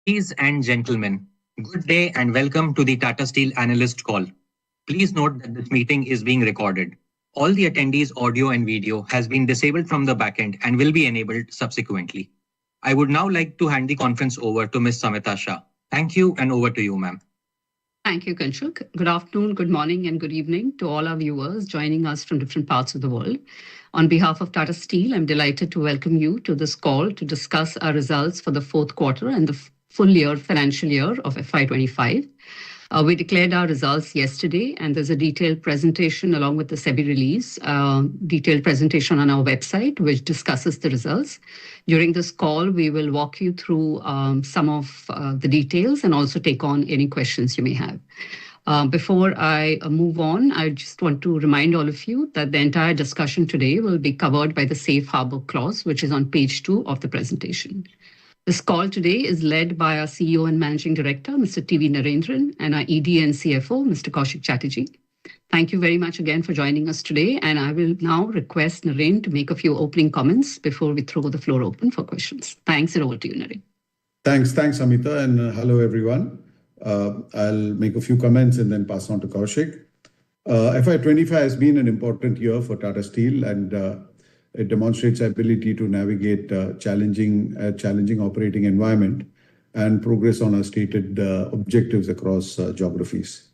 Ladies and gentlemen, good day and welcome to the Tata Steel Analyst Call. Please note that this meeting is being recorded. All the attendees' audio and video has been disabled from the backend and will be enabled subsequently. I would now like to hand the conference over to Ms. Samita Shah. Thank you and over to you, ma'am. Thank you, Kanshuk. Good afternoon, good morning, and good evening to all our viewers joining us from different parts of the world. On behalf of Tata Steel, I'm delighted to welcome you to this call to discuss our results for the fourth quarter and the full year financial year of FY25. We declared our results yesterday, and there's a detailed presentation along with the SEBI release, detailed presentation on our website, which discusses the results. During this call, we will walk you through some of the details and also take on any questions you may have. Before I move on, I just want to remind all of you that the entire discussion today will be covered by the Safe Harbor Clause, which is on page 2 of the presentation. This call today is led by our CEO and Managing Director, Mr. T.V. Narendran, and our ED and CFO, Mr. Kaushik Chatterjee. Thank you very much again for joining us today, and I will now request Naren to make a few opening comments before we throw the floor open for questions. Thanks, and over to you, Naren. Thanks, Amita, and hello, everyone. I'll make a few comments and then pass on to Kaushik. FY25 has been an important year for Tata Steel, and it demonstrates our ability to navigate challenging operating environment and progress on our stated objectives across geographies.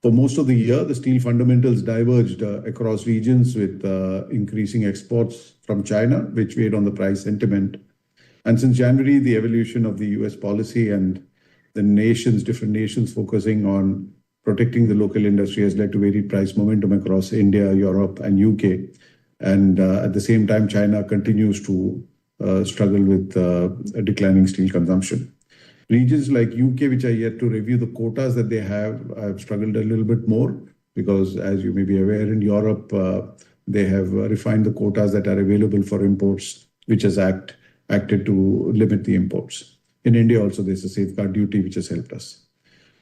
For most of the year, the steel fundamentals diverged across regions with increasing exports from China, which weighed on the price sentiment. And since January, the evolution of the US policy and the different nations focusing on protecting the local industry has led to varied price momentum across India, Europe, and UK. And at the same time, China continues to struggle with a declining steel consumption. Regions like UK, which are yet to review the quotas that they have struggled a little bit more because, as you may be aware, in Europe, they have refined the quotas that are available for imports, which has acted to limit the imports. In India, also, there's a safeguard duty, which has helped us.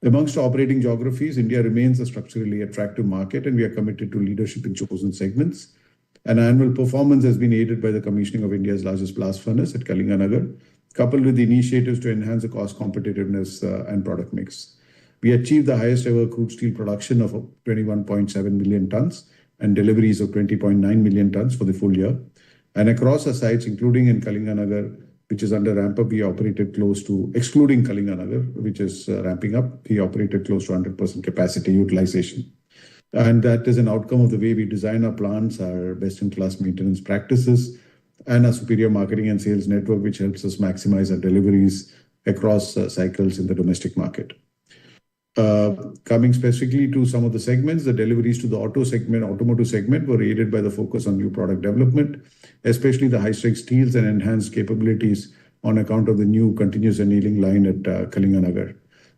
Amongst operating geographies, India remains a structurally attractive market, and we are committed to leadership in chosen segments. An annual performance has been aided by the commissioning of India's largest blast furnace at Kalinganagar, coupled with the initiatives to enhance the cost competitiveness and product mix. We achieved the highest ever crude steel production of 21.7 million tons and deliveries of 20.9 million tons for the full year. And across our sites, including in Kalinganagar, which is under ramp up, we operated close to, excluding Kalinganagar, which is ramping up, we operated close to 100% capacity utilization. And that is an outcome of the way we design our plants, our best-in-class maintenance practices, and our superior marketing and sales network, which helps us maximize our deliveries across cycles in the domestic market. Coming specifically to some of the segments, the deliveries to the automotive segment were aided by the focus on new product development, especially the high-strength steels and enhanced capabilities on account of the new continuous annealing line at Kalinganagar.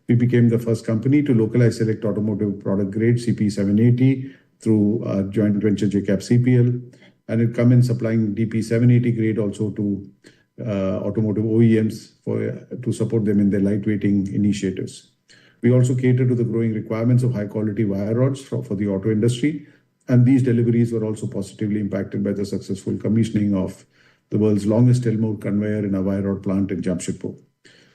We became the first company to localize select automotive product grade CP780 through our joint venture JCAP-CPL, and it come in supplying DP780 grade also to automotive OEMs to support them in their lightweighting initiatives. We also cater to the growing requirements of high-quality wire rods for the auto industry, and these deliveries were also positively impacted by the successful commissioning of the world's longest Elmore conveyor in a wire rod plant in Jamshedpur.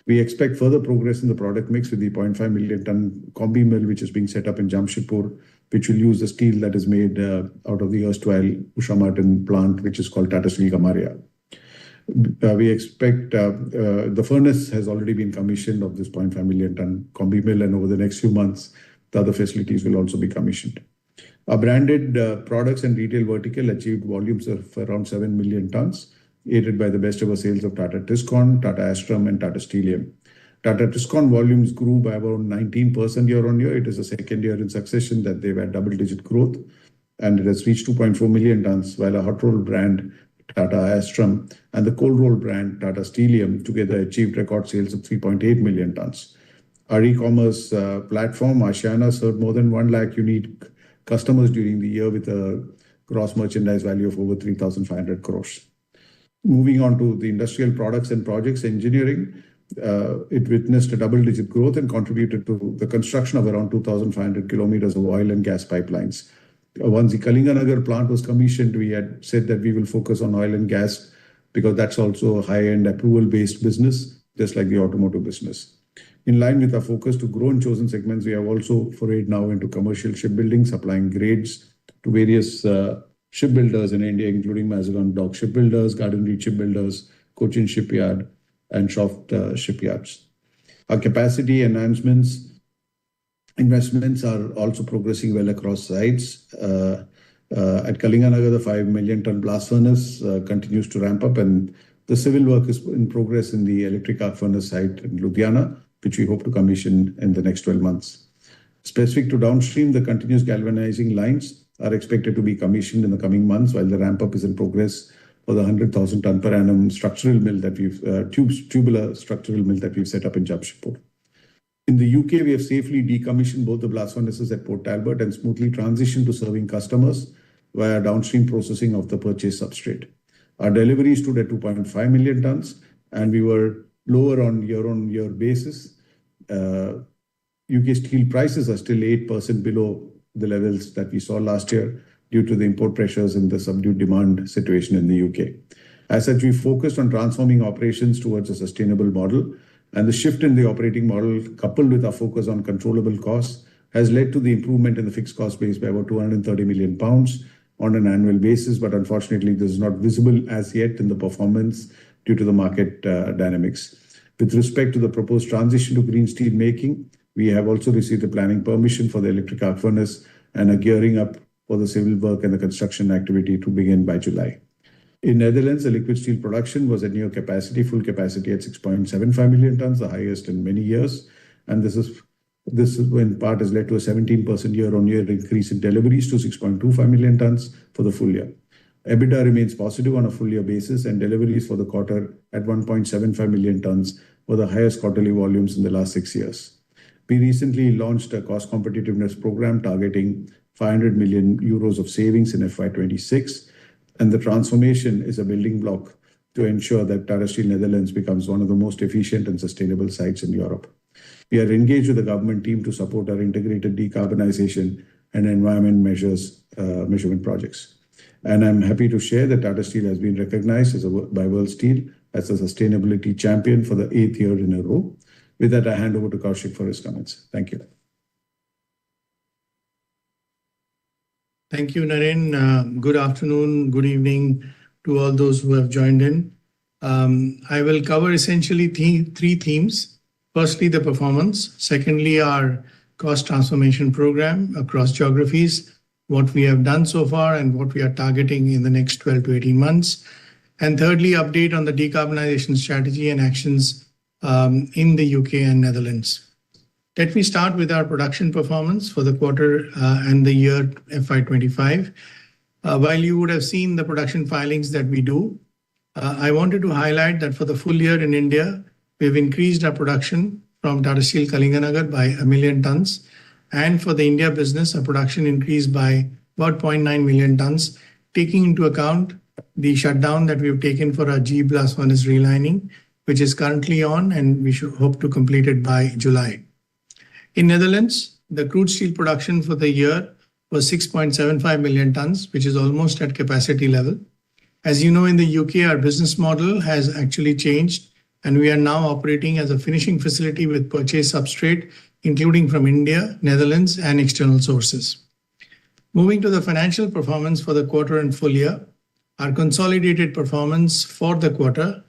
We expect further progress in the product mix with the 0.5 million ton combi mill, which is being set up in Jamshedpur, which will use the steel that is made out of the erstwhile Usha Martin plant, which is called Tata Steel Gamaria. We expect the furnace has already been commissioned of this 0.5 million ton combi mill, and over the next few months, the other facilities will also be commissioned. Our branded products and retail vertical achieved volumes of around 7 million tons, aided by the best ever sales of Tata Tiscon, Tata Astrum, and Tata Steelium. Tata Tiscon volumes grew by about 19% year on year. It is the second year in succession that they've had double-digit growth, and it has reached 2.4 million tons, while a hot roll brand, Tata Astrum, and the cold roll brand, Tata Steelium, together achieved record sales of 3.8 million tons. Our e-commerce platform, Ashiana, served more than 1 lakh unique customers during the year with a gross merchandise value of over 3,500 crores. Moving on to the industrial products and projects engineering, it witnessed a double-digit growth and contributed to the construction of around 2,500 kilometers of oil and gas pipelines. Once the Kalinganagar plant was commissioned, we had said that we will focus on oil and gas because that's also a high-end approval-based business. just like the automotive business. In line with our focus to grow in chosen segments, we have also forayed now into commercial shipbuilding, supplying grades to various shipbuilders in India, including Mazagon Dock Shipbuilders, Garden Reach Shipbuilders, Cochin Shipyard, and Shoft Shipyards. Our capacity enhancements investments are also progressing well across sites. At Kalinganagar, the 5 million ton blast furnace continues to ramp up, and the civil work is in progress in the electric arc furnace site in Ludhiana, which we hope to commission in the next 12 months. Specific to downstream, the continuous galvanizing lines are expected to be commissioned in the coming months, while the ramp up is in progress for the 100,000 ton per annum structural mill that we've tubular structural mill that we've set up in Jamshedpur. In the UK, we have safely decommissioned both the blast furnaces at Port Talbot and smoothly transitioned to serving customers via downstream processing of the purchased substrate. Our deliveries stood at 2.5 million tons, and we were lower on year basis. UK steel prices are still 8% below the levels that we saw last year due to the import pressures and the subdued demand situation in the UK. As such, we focused on transforming operations towards a sustainable model, and the shift in the operating model, coupled with our focus on controllable costs, has led to the improvement in the fixed cost base by about 230 million pounds on an annual basis. But unfortunately, this is not visible as yet in the performance due to the market dynamics. With respect to the proposed transition to green steel making, we have also received the planning permission for the electric arc furnace and are gearing up for the civil work and the construction activity to begin by July. In Netherlands, the liquid steel production was at near capacity, full capacity at 6.75 million tons, the highest in many years. And this in part has led to a 17% year-on-year increase in deliveries to 6.25 million tons for the full year. EBITDA remains positive on a full year basis, and deliveries for the quarter at 1.75 million tons were the highest quarterly volumes in the last 6 years. We recently launched a cost competitiveness program targeting 500 million euros of savings in FY26, and the transformation is a building block to ensure that Tata Steel Netherlands becomes one of the most efficient and sustainable sites in Europe. We are engaged with the government team to support our integrated decarbonization and environment measurement projects. And I'm happy to share that Tata Steel has been recognized by World Steel as a sustainability champion for the 8th year in a row. With that, I hand over to Kaushik for his comments. Thank you. Thank you, Naren. Good afternoon, good evening to all those who have joined in. I will cover essentially three themes. Firstly, the performance. Secondly, our cost transformation program across geographies, what we have done so far and what we are targeting in the next 12 to 18 months. And thirdly, update on the decarbonization strategy and actions in the UK and Netherlands. Let me start with our production performance for the quarter and the year FY25. While you would have seen the production filings that we do, I wanted to highlight that for the full year in India, we've increased our production from Tata Steel Kalinganagar by 1 million tons. And for the India business, our production increased by about 0.9 million tons, taking into account the shutdown that we've taken for our G blast furnace relining, which is currently on, and we should hope to complete it by July. In Netherlands, the crude steel production for the year was 6.75 million tons, which is almost at capacity level. As you know, in the UK, our business model has actually changed, and we are now operating as a finishing facility with purchased substrate, including from India, Netherlands, and external sources. Moving to the financial performance for the quarter and full year, our consolidated performance for the quarter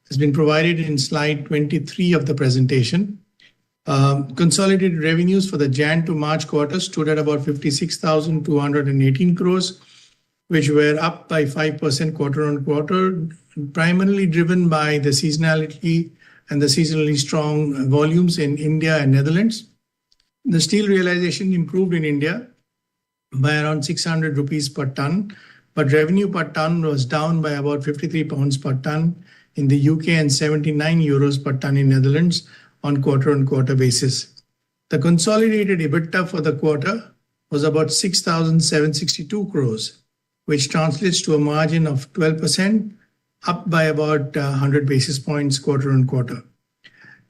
has been provided in slide 23 of the presentation. Consolidated revenues for the Jan to March quarter stood at about 56,218 crores, which were up by 5% quarter on quarter, primarily driven by the seasonality and the seasonally strong volumes in India and Netherlands. The steel realization improved in India by around 600 rupees per ton, but revenue per ton was down by about 53 pounds per ton in the UK and 79 euros per ton in Netherlands on quarter basis. The consolidated EBITDA for the quarter was about 6,762 crores, which translates to a margin of 12%, up by about 100 basis points quarter on quarter.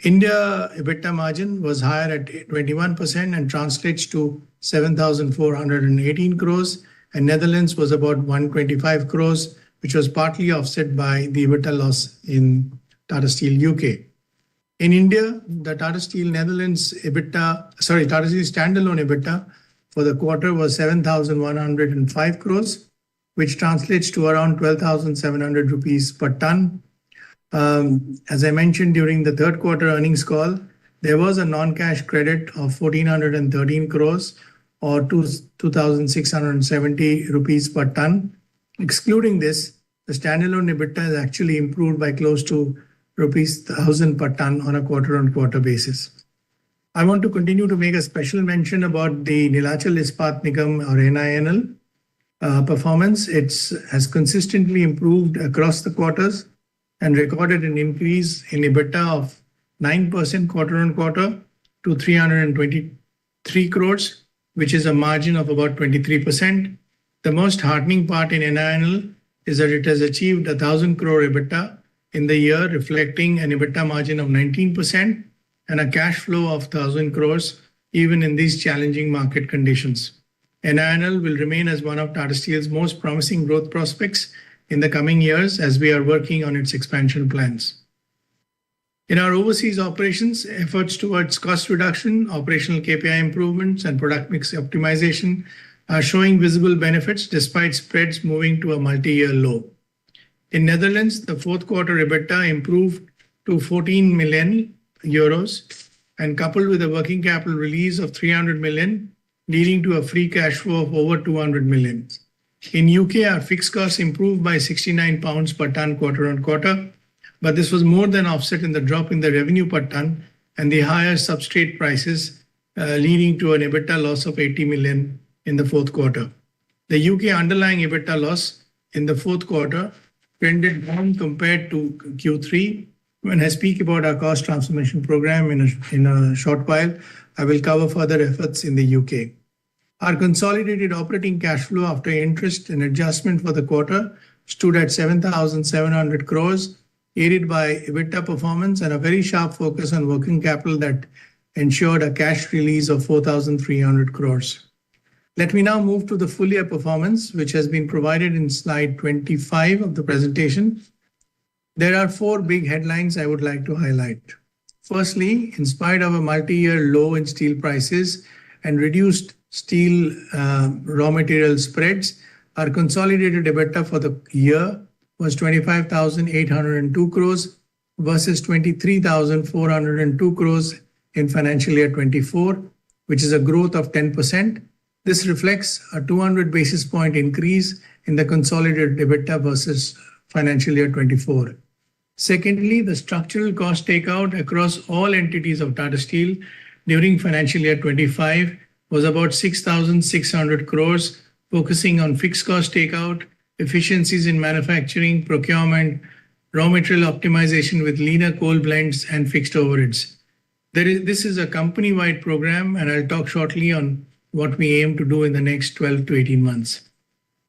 India EBITDA margin was higher at 21% and translates to 7,418 crores, and Netherlands was about 125 crores, which was partly offset by the EBITDA loss in Tata Steel UK. In India, the Tata Steel Netherlands Tata Steel standalone EBITDA for the quarter was 7,105 crores, which translates to around 12,700 rupees per ton. As I mentioned during the third quarter earnings call, there was a non-cash credit of 1,413 crores or 2,670 rupees per ton. Excluding this, the standalone EBITDA has actually improved by close to rupees 1,000 per ton on a quarter-on-quarter basis. I want to continue to make a special mention about the Neelachal Ispat Nigam or NINL performance. It has consistently improved across the quarters and recorded an increase in EBITDA of 9% quarter-on-quarter to 323 crores, which is a margin of about 23%. The most heartening part in NINL is that it has achieved 1,000 crore EBITDA in the year, reflecting an EBITDA margin of 19% and a cash flow of 1,000 crores even in these challenging market conditions. NINL will remain as one of Tata Steel's most promising growth prospects in the coming years as we are working on its expansion plans. In our overseas operations, efforts towards cost reduction, operational KPI improvements, and product mix optimization are showing visible benefits despite spreads moving to a multi-year low. In Netherlands, the fourth quarter EBITDA improved to 14 million euros and coupled with a working capital release of 300 million, leading to a free cash flow of over 200 million. In UK, our fixed costs improved by 69 pounds per ton quarter-on-quarter, but this was more than offset in the drop in the revenue per ton and the higher substrate prices, leading to an EBITDA loss of 80 million in the fourth quarter. The UK underlying EBITDA loss in the fourth quarter trended down compared to Q3. When I speak about our cost transformation program in a short while, I will cover further efforts in the UK. Our consolidated operating cash flow after interest and adjustment for the quarter stood at 7,700 crores, aided by EBITDA performance and a very sharp focus on working capital that ensured a cash release of 4,300 crores. Let me now move to the full year performance, which has been provided in slide 25 of the presentation. There are four big headlines I would like to highlight. Firstly, in spite of a multi-year low in steel prices and reduced steel raw material spreads, our consolidated EBITDA for the year was 25,802 crores versus 23,402 crores in financial year 24, which is a growth of 10%. This reflects a 200 basis point increase in the consolidated EBITDA versus financial year 24. Secondly, the structural cost takeout across all entities of Tata Steel during financial year 25 was about 6,600 crores, focusing on fixed cost takeout, efficiencies in manufacturing, procurement, raw material optimization with leaner coal blends and fixed overheads. This is a company-wide program, and I'll talk shortly on what we aim to do in the next 12 to 18 months.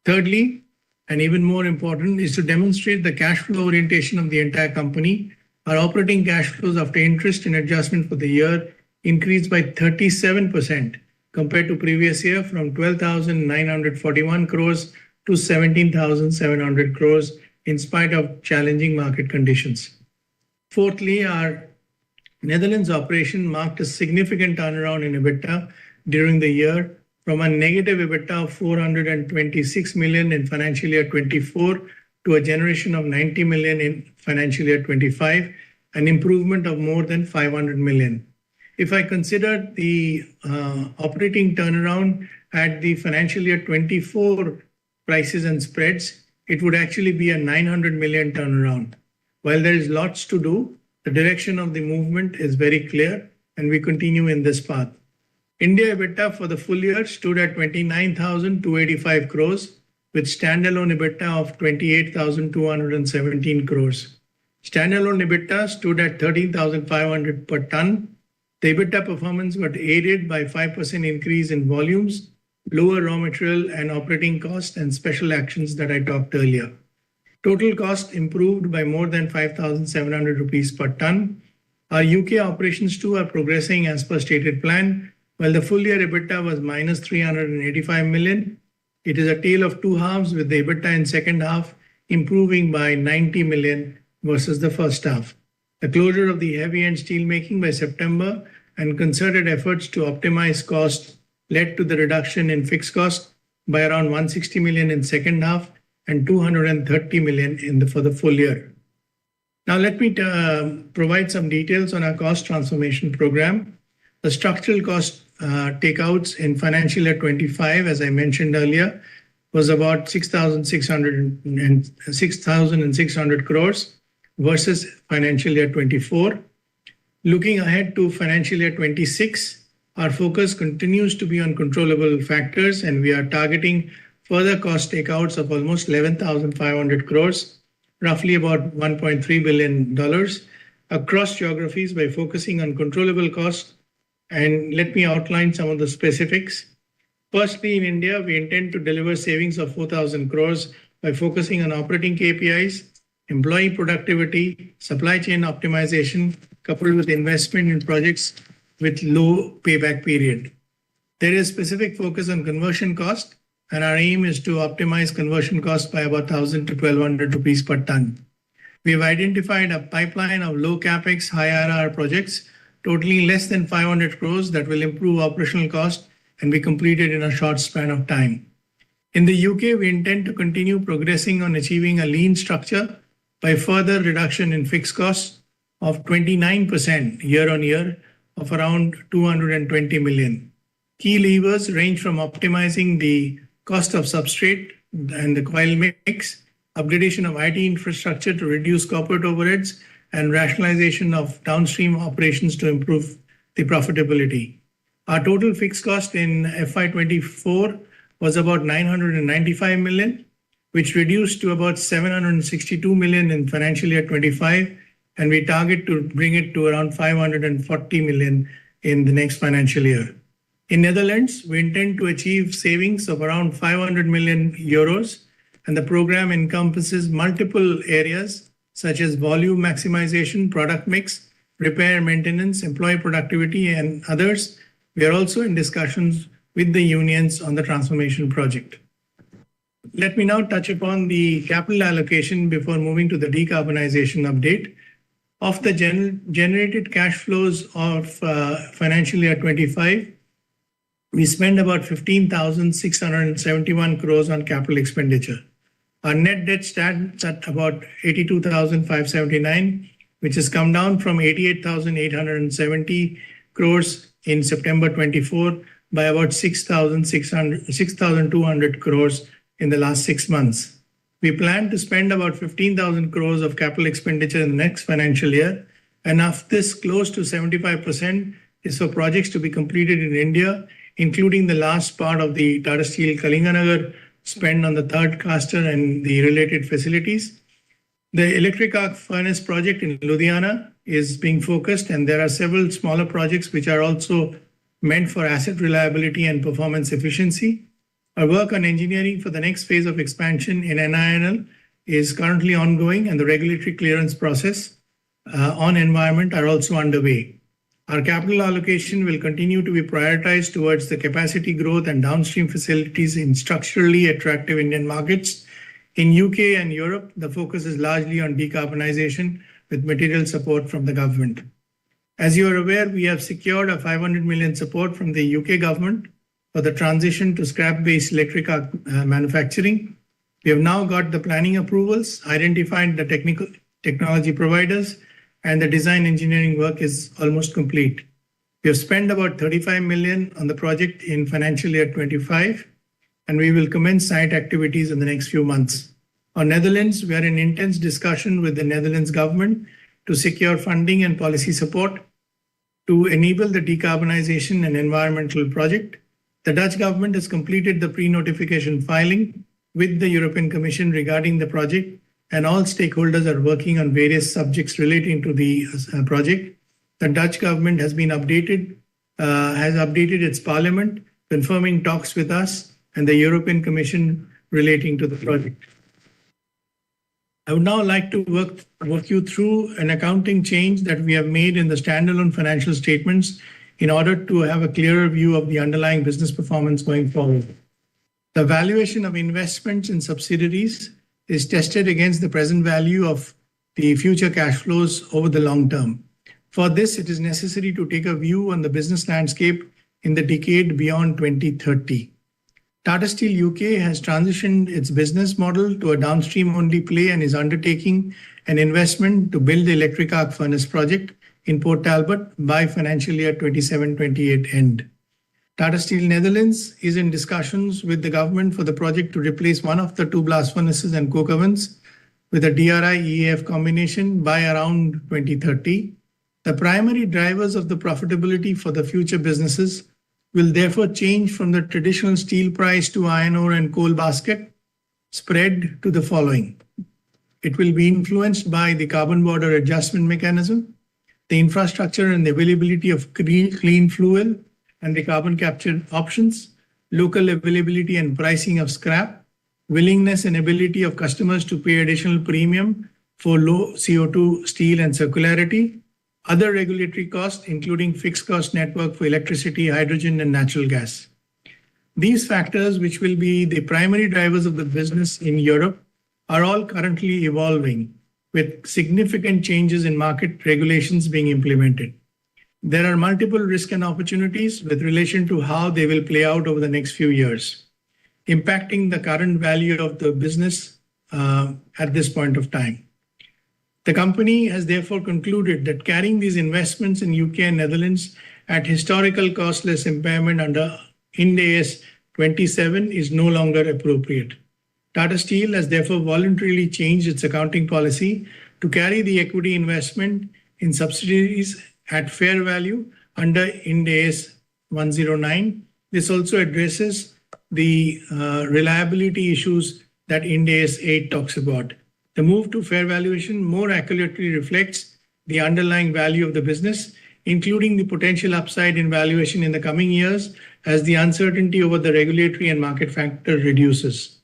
Thirdly, and even more important, is to demonstrate the cash flow orientation of the entire company. Our operating cash flows after interest and adjustment for the year increased by 37% compared to previous year, from 12,941 crores to 17,700 crores in spite of challenging market conditions. Fourthly, our Netherlands operation marked a significant turnaround in EBITDA during the year, from a negative EBITDA of 426 million in financial year 24 to a generation of 90 million in financial year 25, an improvement of more than 500 million. If I consider the operating turnaround at the financial year 24 prices and spreads, it would actually be a 900 million turnaround. While there is lots to do, the direction of the movement is very clear, and we continue in this path. India EBITDA for the full year stood at 29,285 crores, with standalone EBITDA of 28,217 crores. Standalone EBITDA stood at 13,500 per ton. The EBITDA performance was aided by 5% increase in volumes, lower raw material and operating costs, and special actions that I talked earlier. Total cost improved by more than 5,700 rupees per ton. Our UK operations too are progressing as per stated plan. While the full year EBITDA was minus 385 million, it is a tale of two halves, with the EBITDA in second half improving by 90 million versus the first half. The closure of the heavy end steel making by September and concerted efforts to optimize cost led to the reduction in fixed cost by around 160 million in second half and 230 million for the full year. Now let me provide some details on our cost transformation program. The structural cost takeouts in financial year 25, as I mentioned earlier, was about 6,600 crores versus financial year 24. Looking ahead to financial year 26, our focus continues to be on controllable factors, and we are targeting further cost takeouts of almost 11,500 crores, roughly about $1.3 billion across geographies by focusing on controllable costs. And let me outline some of the specifics. Firstly, in India, we intend to deliver savings of 4,000 crores by focusing on operating KPIs, employee productivity, supply chain optimization, coupled with investment in projects with low payback period. There is specific focus on conversion cost, and our aim is to optimize conversion cost by about 1,000 to 1,200 rupees per ton. We have identified a pipeline of low capex, high IRR projects totaling less than 500 crores that will improve operational cost and be completed in a short span of time. In the UK, we intend to continue progressing on achieving a lean structure by further reduction in fixed costs of 29% year on year of around 220 million. Key levers range from optimizing the cost of substrate and the coil mix, upgradation of IT infrastructure to reduce corporate overheads, and rationalization of downstream operations to improve the profitability. Our total fixed cost in FY24 was about 995 million, which reduced to about 762 million in financial year 25, and we target to bring it to around 540 million in the next financial year. In Netherlands, we intend to achieve savings of around 500 million euros, and the program encompasses multiple areas such as volume maximization, product mix, repair, maintenance, employee productivity, and others. We are also in discussions with the unions on the transformation project. Let me now touch upon the capital allocation before moving to the decarbonization update. Of the generated cash flows of financial year 25, we spend about 15,671 crores on capital expenditure. Our net debt stands at about 82,579, which has come down from 88,870 crores in September 24 by about 6,200 crores in the last 6 months. We plan to spend about 15,000 crores of capital expenditure in the next financial year, and of this, close to 75% is for projects to be completed in India, including the last part of the Tata Steel Kalinganagar spend on the third caster and the related facilities. The electric arc furnace project in Ludhiana is being focused, and there are several smaller projects which are also meant for asset reliability and performance efficiency. Our work on engineering for the next phase of expansion in NINL is currently ongoing, and the regulatory clearance process on environment are also underway. Our capital allocation will continue to be prioritized towards the capacity growth and downstream facilities in structurally attractive Indian markets. In UK and Europe, the focus is largely on decarbonization with material support from the government. As you are aware, we have secured a 500 million support from the UK government for the transition to scrap-based electric arc manufacturing. We have now got the planning approvals, identified the technology providers, and the design engineering work is almost complete. We have spent about 35 million on the project in financial year 25, and we will commence site activities in the next few months. On Netherlands, we are in intense discussion with the Netherlands government to secure funding and policy support to enable the decarbonization and environmental project. The Dutch government has completed the pre-notification filing with the European Commission regarding the project, and all stakeholders are working on various subjects relating to the project. The Dutch government has updated its parliament, confirming talks with us and the European Commission relating to the project. I would now like to walk you through an accounting change that we have made in the standalone financial statements in order to have a clearer view of the underlying business performance going forward. The valuation of investments in subsidiaries is tested against the present value of the future cash flows over the long term. For this, it is necessary to take a view on the business landscape in the decade beyond 2030. Tata Steel UK has transitioned its business model to a downstream-only play and is undertaking an investment to build the electric arc furnace project in Port Talbot by financial year 27-28 end. Tata Steel Netherlands is in discussions with the government for the project to replace one of the two blast furnaces and coke ovens with a DRI-EAF combination by around 2030. The primary drivers of the profitability for the future businesses will therefore change from the traditional steel price to iron ore and coal basket spread to the following. It will be influenced by the carbon border adjustment mechanism, the infrastructure and the availability of clean fuel and the carbon capture options, local availability and pricing of scrap, willingness and ability of customers to pay additional premium for low CO2 steel and circularity, other regulatory costs, including fixed cost network for electricity, hydrogen, and natural gas. These factors, which will be the primary drivers of the business in Europe, are all currently evolving, with significant changes in market regulations being implemented. There are multiple risks and opportunities with relation to how they will play out over the next few years, impacting the current value of the business at this point of time. The company has therefore concluded that carrying these investments in UK and Netherlands at historical costless impairment under Ind AS 27 is no longer appropriate. Tata Steel has therefore voluntarily changed its accounting policy to carry the equity investment in subsidiaries at fair value under Ind AS 109. This also addresses the reliability issues that Ind AS 8 talks about. The move to fair valuation more accurately reflects the underlying value of the business, including the potential upside in valuation in the coming years as the uncertainty over the regulatory and market factor reduces.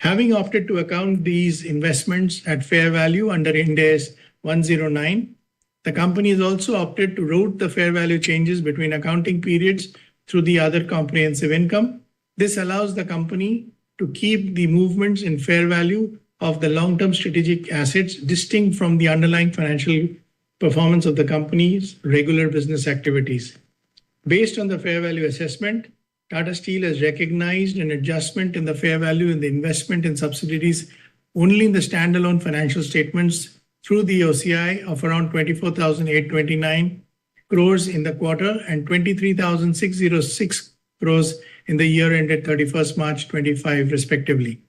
Having opted to account these investments at fair value under Ind AS 109, the company has also opted to route the fair value changes between accounting periods through the other comprehensive income. This allows the company to keep the movements in fair value of the long-term strategic assets distinct from the underlying financial performance of the company's regular business activities. Based on the fair value assessment, Tata Steel has recognized an adjustment in the fair value in the investment in subsidiaries only in the standalone financial statements through the OCI of around 24,829 crores in the quarter and 23,606 crores in the year ended 31st March 25 respectively.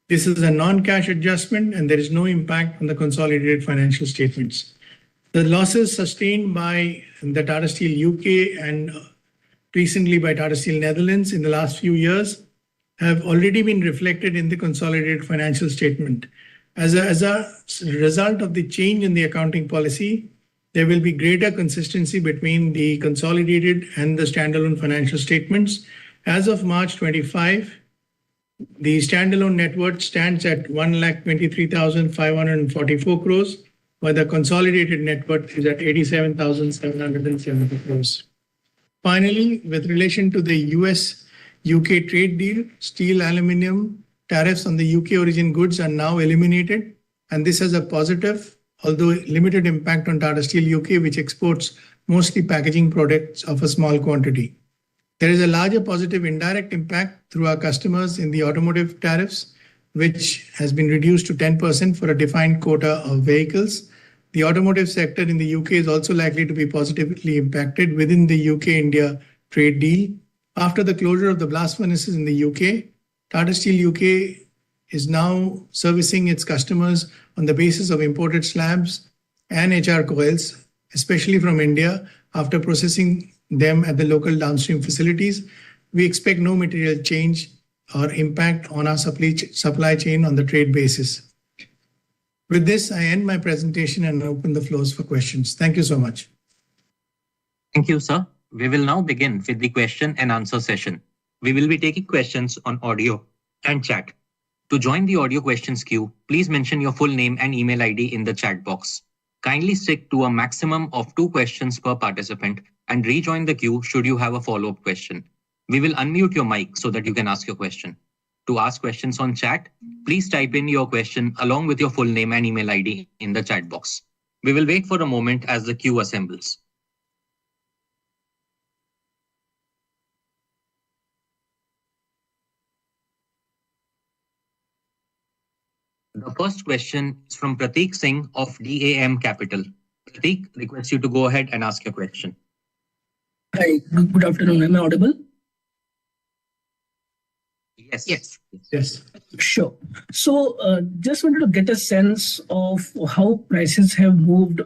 This is a non-cash adjustment and there is no impact on the consolidated financial statements. The losses sustained by the Tata Steel UK and recently by Tata Steel Netherlands in the last few years have already been reflected in the consolidated financial statement. As a result of the change in the accounting policy, there will be greater consistency between the consolidated and the standalone financial statements. As of March 25, the standalone net worth stands at 1,23,544 crores, while the consolidated net worth is at 87,770 crores. Finally, with relation to the US-UK trade deal, steel, aluminium tariffs on the UK origin goods are now eliminated, and this has a positive, although limited impact on Tata Steel UK, which exports mostly packaging products of a small quantity. There is a larger positive indirect impact through our customers in the automotive tariffs, which has been reduced to 10% for a defined quota of vehicles. The automotive sector in the UK is also likely to be positively impacted within the UK-India trade deal. After the closure of the blast furnaces in the UK, Tata Steel UK is now servicing its customers on the basis of imported slabs and HR coils, especially from India, after processing them at the local downstream facilities. We expect no material change or impact on our supply chain on the trade basis. With this, I end my presentation and open the floors for questions. Thank you so much. Thank you, sir. We will now begin with the question and answer session. We will be taking questions on audio and chat. To join the audio questions queue, please mention your full name and email ID in the chat box. Kindly stick to a maximum of 2 questions per participant and rejoin the queue should you have a follow-up question. We will unmute your mic so that you can ask your question. To ask questions on chat, please type in your question along with your full name and email ID in the chat box. We will wait for a moment as the queue assembles. The first question is from Prateek Singh of DAM Capital. Prateek, request you to go ahead and ask your question. Hi, good afternoon. Am I audible? Yes. Yes. Sure. So, just wanted to get a sense of how prices have moved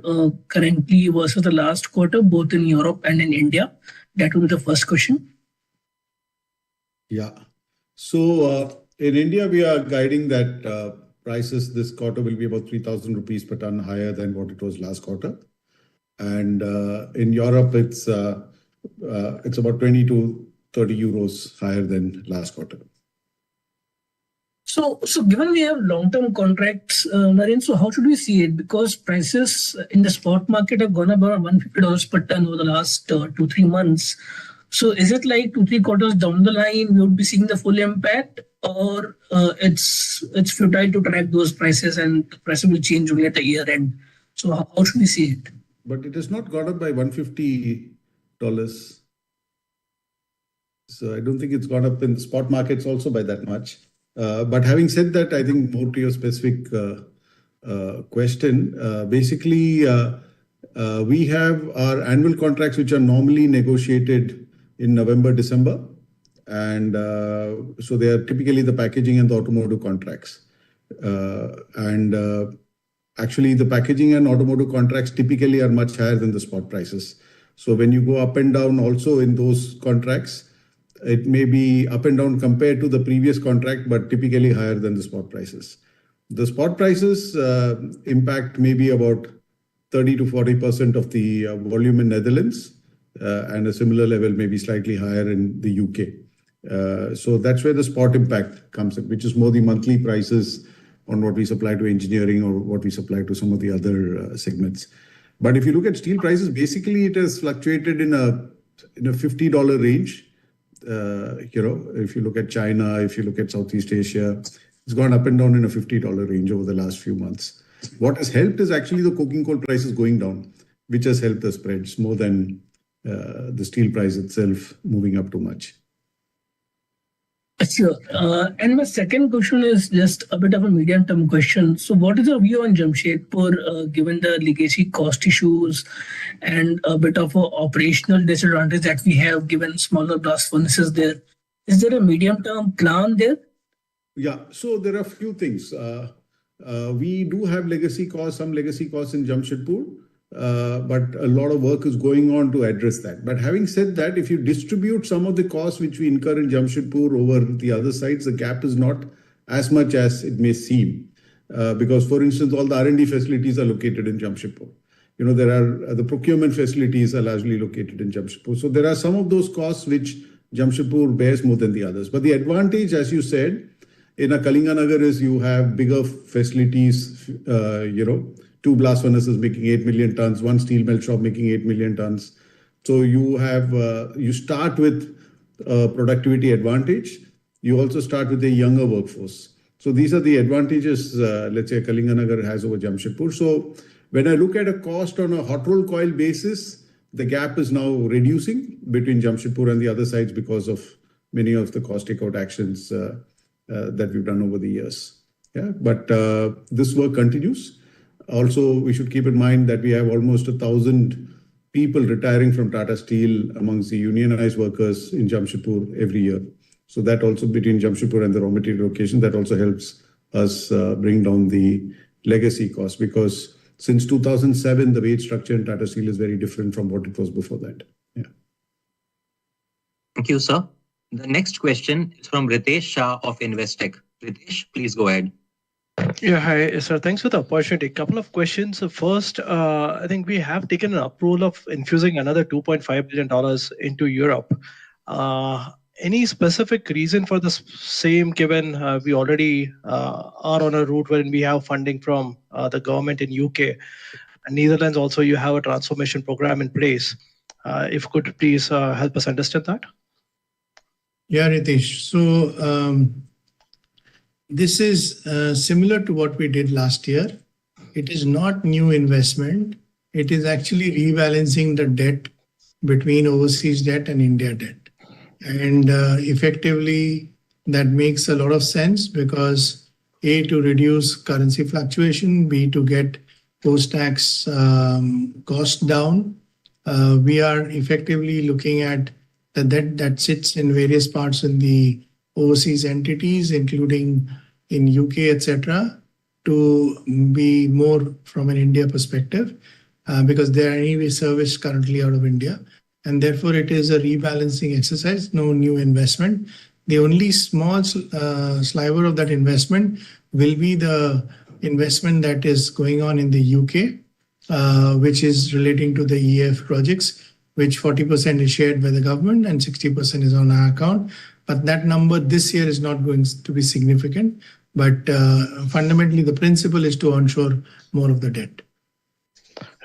currently versus the last quarter, both in Europe and in India. That will be the first question. Yeah. So in India, we are guiding that prices this quarter will be about 3,000 rupees per ton higher than what it was last quarter. And in Europe, it's about 20 to 30 euros higher than last quarter. So given we have long-term contracts, Naren, so how should we see it? Because prices in the spot market have gone up around $150 per ton over the last 2-3 months. So is it like 2-3 quarters down the line we would be seeing the full impact, or it's futile to track those prices and the price will change only at the year end? So how should we see it? But it has not gone up by $150. So I don't think it's gone up in the spot markets also by that much. But having said that, I think more to your specific question, basically, we have our annual contracts, which are normally negotiated in November, December. And so they are typically the packaging and the automotive contracts. Actually, the packaging and automotive contracts typically are much higher than the spot prices. So when you go up and down also in those contracts, it may be up and down compared to the previous contract, but typically higher than the spot prices. The spot prices impact maybe about 30 to 40% of the volume in Netherlands, and a similar level, maybe slightly higher in the UK. So that's where the spot impact comes in, which is more the monthly prices on what we supply to engineering or what we supply to some of the other segments. But if you look at steel prices, basically it has fluctuated in a $50 range. If you look at China, if you look at Southeast Asia, it's gone up and down in a $50 range over the last few months. What has helped is actually the coking coal prices going down, which has helped the spreads more than the steel price itself moving up too much. Sure. And my second question is just a bit of a medium-term question. So what is your view on Jamshedpur, given the legacy cost issues and a bit of an operational disadvantage that we have given smaller blast furnaces there? Is there a medium-term plan there? Yeah, so there are a few things. We do have some legacy costs in Jamshedpur, but a lot of work is going on to address that. But having said that, if you distribute some of the costs which we incur in Jamshedpur over the other sites, the gap is not as much as it may seem. Because, for instance, all the R&D facilities are located in Jamshedpur. There are the procurement facilities are largely located in Jamshedpur. So there are some of those costs which Jamshedpur bears more than the others. But the advantage, as you said, in a Kalinganagar is you have bigger facilities, 2 blast furnaces making 8 million tons, 1 steel melt shop making 8 million tons. So you start with productivity advantage. You also start with a younger workforce. So these are the advantages, let's say, Kalinganagar has over Jamshedpur. So when I look at a cost on a hot roll coil basis, the gap is now reducing between Jamshedpur and the other sites because of many of the cost takeout actions that we've done over the years. Yeah, but this work continues. Also, we should keep in mind that we have almost 1,000 people retiring from Tata Steel amongst the unionized workers in Jamshedpur every year. So that also between Jamshedpur and the raw material location, that also helps us bring down the legacy cost, because since 2007, the wage structure in Tata Steel is very different from what it was before that. Yeah. Thank you, sir. The next question is from Ritesh Shah of Investec. Ritesh, please go ahead. Yeah, hi, sir. Thanks for the opportunity. Couple of questions. First, I think we have taken an approval of infusing another $2.5 billion into Europe. Any specific reason for the same, given we already are on a route wherein we have funding from the government in UK and Netherlands? Also, you have a transformation program in place. If you could please help us understand that. Yeah, Ritesh. So This is similar to what we did last year. It is not new investment. It is actually rebalancing the debt between overseas debt and India debt. And effectively, that makes a lot of sense because A, to reduce currency fluctuation, B, to get post-tax cost down. We are effectively looking at the debt that sits in various parts in the overseas entities, including in UK, etc., to be more from an India perspective, because they are anyway serviced currently out of India. And therefore, it is a rebalancing exercise, no new investment. The only small sliver of that investment will be the investment that is going on in the UK, which is relating to the EF projects, which 40% is shared by the government and 60% is on our account. But that number this year is not going to be significant. But fundamentally, the principle is to onshore more of the debt.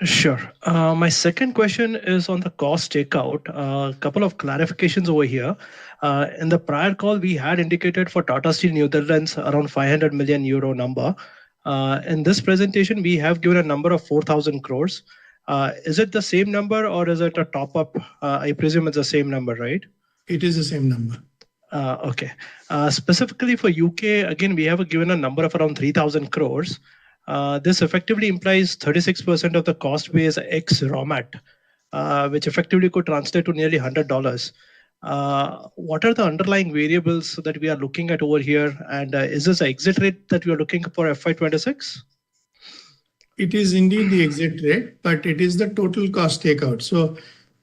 Sure. My second question is on the cost takeout. A couple of clarifications over here. In the prior call, we had indicated for Tata Steel Netherlands around 500 million euro number. In this presentation, we have given a number of 4,000 crores. Is it the same number or is it a top up? I presume it's the same number, right? It is the same number. Okay. Specifically for UK, again, we have given a number of around 3,000 crores. This effectively implies 36% of the cost base ex raw mat, which effectively could translate to nearly $100. What are the underlying variables that we are looking at over here? And is this an exit rate that we are looking for FY26? It is indeed the exit rate, but it is the total cost takeout. So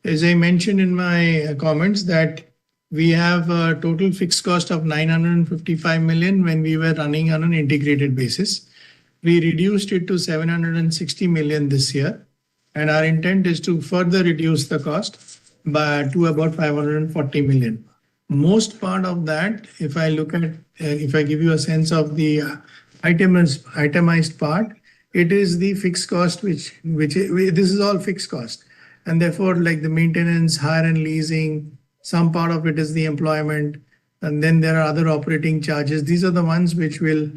as I mentioned in my comments that we have a total fixed cost of 955 million when we were running on an integrated basis. We reduced it to 760 million this year. And our intent is to further reduce the cost to about 540 million. Most part of that, if I give you a sense of the itemized part, it is the fixed cost, which this is all fixed cost. And therefore, like the maintenance, hire and leasing, some part of it is the employment, and then there are other operating charges. These are the ones which will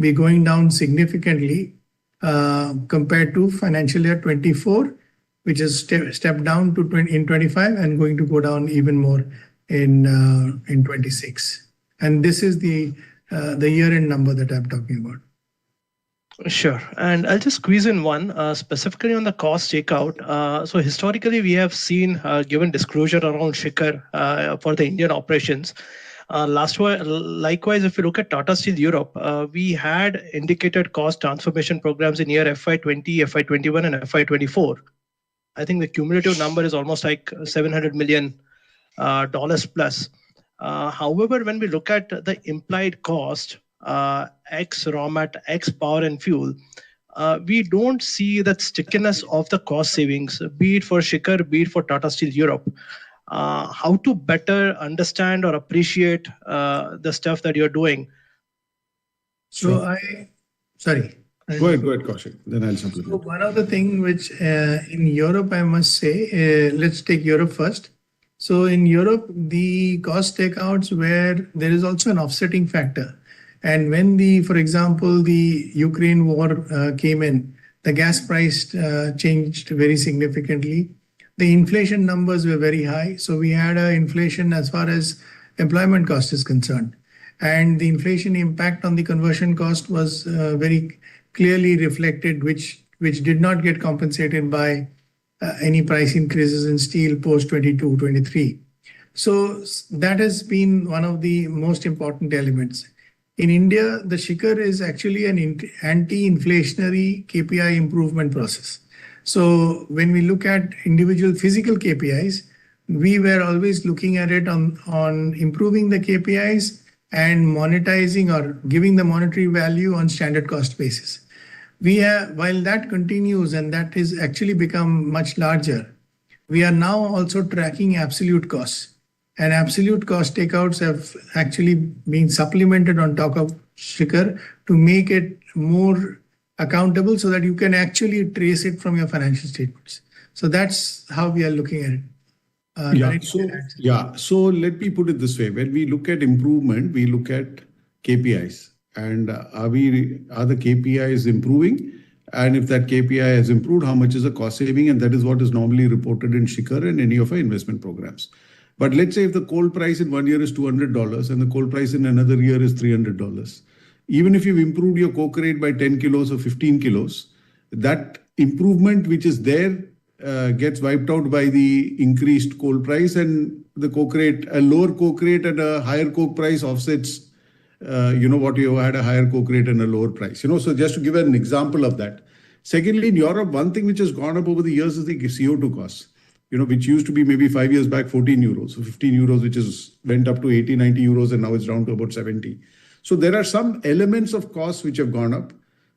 be going down significantly compared to financial year 24, which is stepped down to in 25 and going to go down even more in 26. And this is the year-end number that I'm talking about. Sure. And I'll just squeeze in one specifically on the cost takeout. So historically, we have seen given disclosure around Shikhar for the Indian operations. Likewise, if you look at Tata Steel Europe, we had indicated cost transformation programs in year FY20, FY21, and FY24. I think the cumulative number is almost like $700 million plus. However, when we look at the implied cost, X raw mat, X power and fuel, we don't see that stickiness of the cost savings, be it for Shikhar, be it for Tata Steel Europe. How to better understand or appreciate the stuff that you're doing? So sorry. Go ahead, Kaushik. Then I'll supplement. So one other thing which in Europe, I must say, let's take Europe first. So in Europe, the cost takeouts where there is also an offsetting factor. And when for example, the Ukraine war came in, the gas price changed very significantly. The inflation numbers were very high. So we had an inflation as far as employment cost is concerned. And the inflation impact on the conversion cost was very clearly reflected, which did not get compensated by any price increases in steel post 22, 23. So that has been one of the most important elements. In India, the Shikhar is actually an anti-inflationary KPI improvement process. So when we look at individual physical KPIs, we were always looking at it on improving the KPIs and monetizing or giving the monetary value on standard cost basis. While that continues and that has actually become much larger, we are now also tracking absolute costs. And absolute cost takeouts have actually been supplemented on top of Shikhar to make it more accountable so that you can actually trace it from your financial statements. So that's how we are looking at it. So let me put it this way. When we look at improvement, we look at KPIs. And are the KPIs improving? And if that KPI has improved, how much is the cost saving? And that is what is normally reported in Shikhar and any of our investment programs. But let's say if the coal price in 1 year is $200 and the coal price in another year is $300, even if you've improved your coke rate by 10 kilos or 15 kilos, that improvement which is there gets wiped out by the increased coal price, and the coke rate, a lower coke rate and a higher coke price offsets, what you had a higher coke rate and a lower price. So just to give an example of that. Secondly, in Europe, one thing which has gone up over the years is the CO2 costs, which used to be maybe 5 years back 14 euros, so 15 euros, which went up to 80, 90 euros, and now it's down to about 70. So there are some elements of costs which have gone up.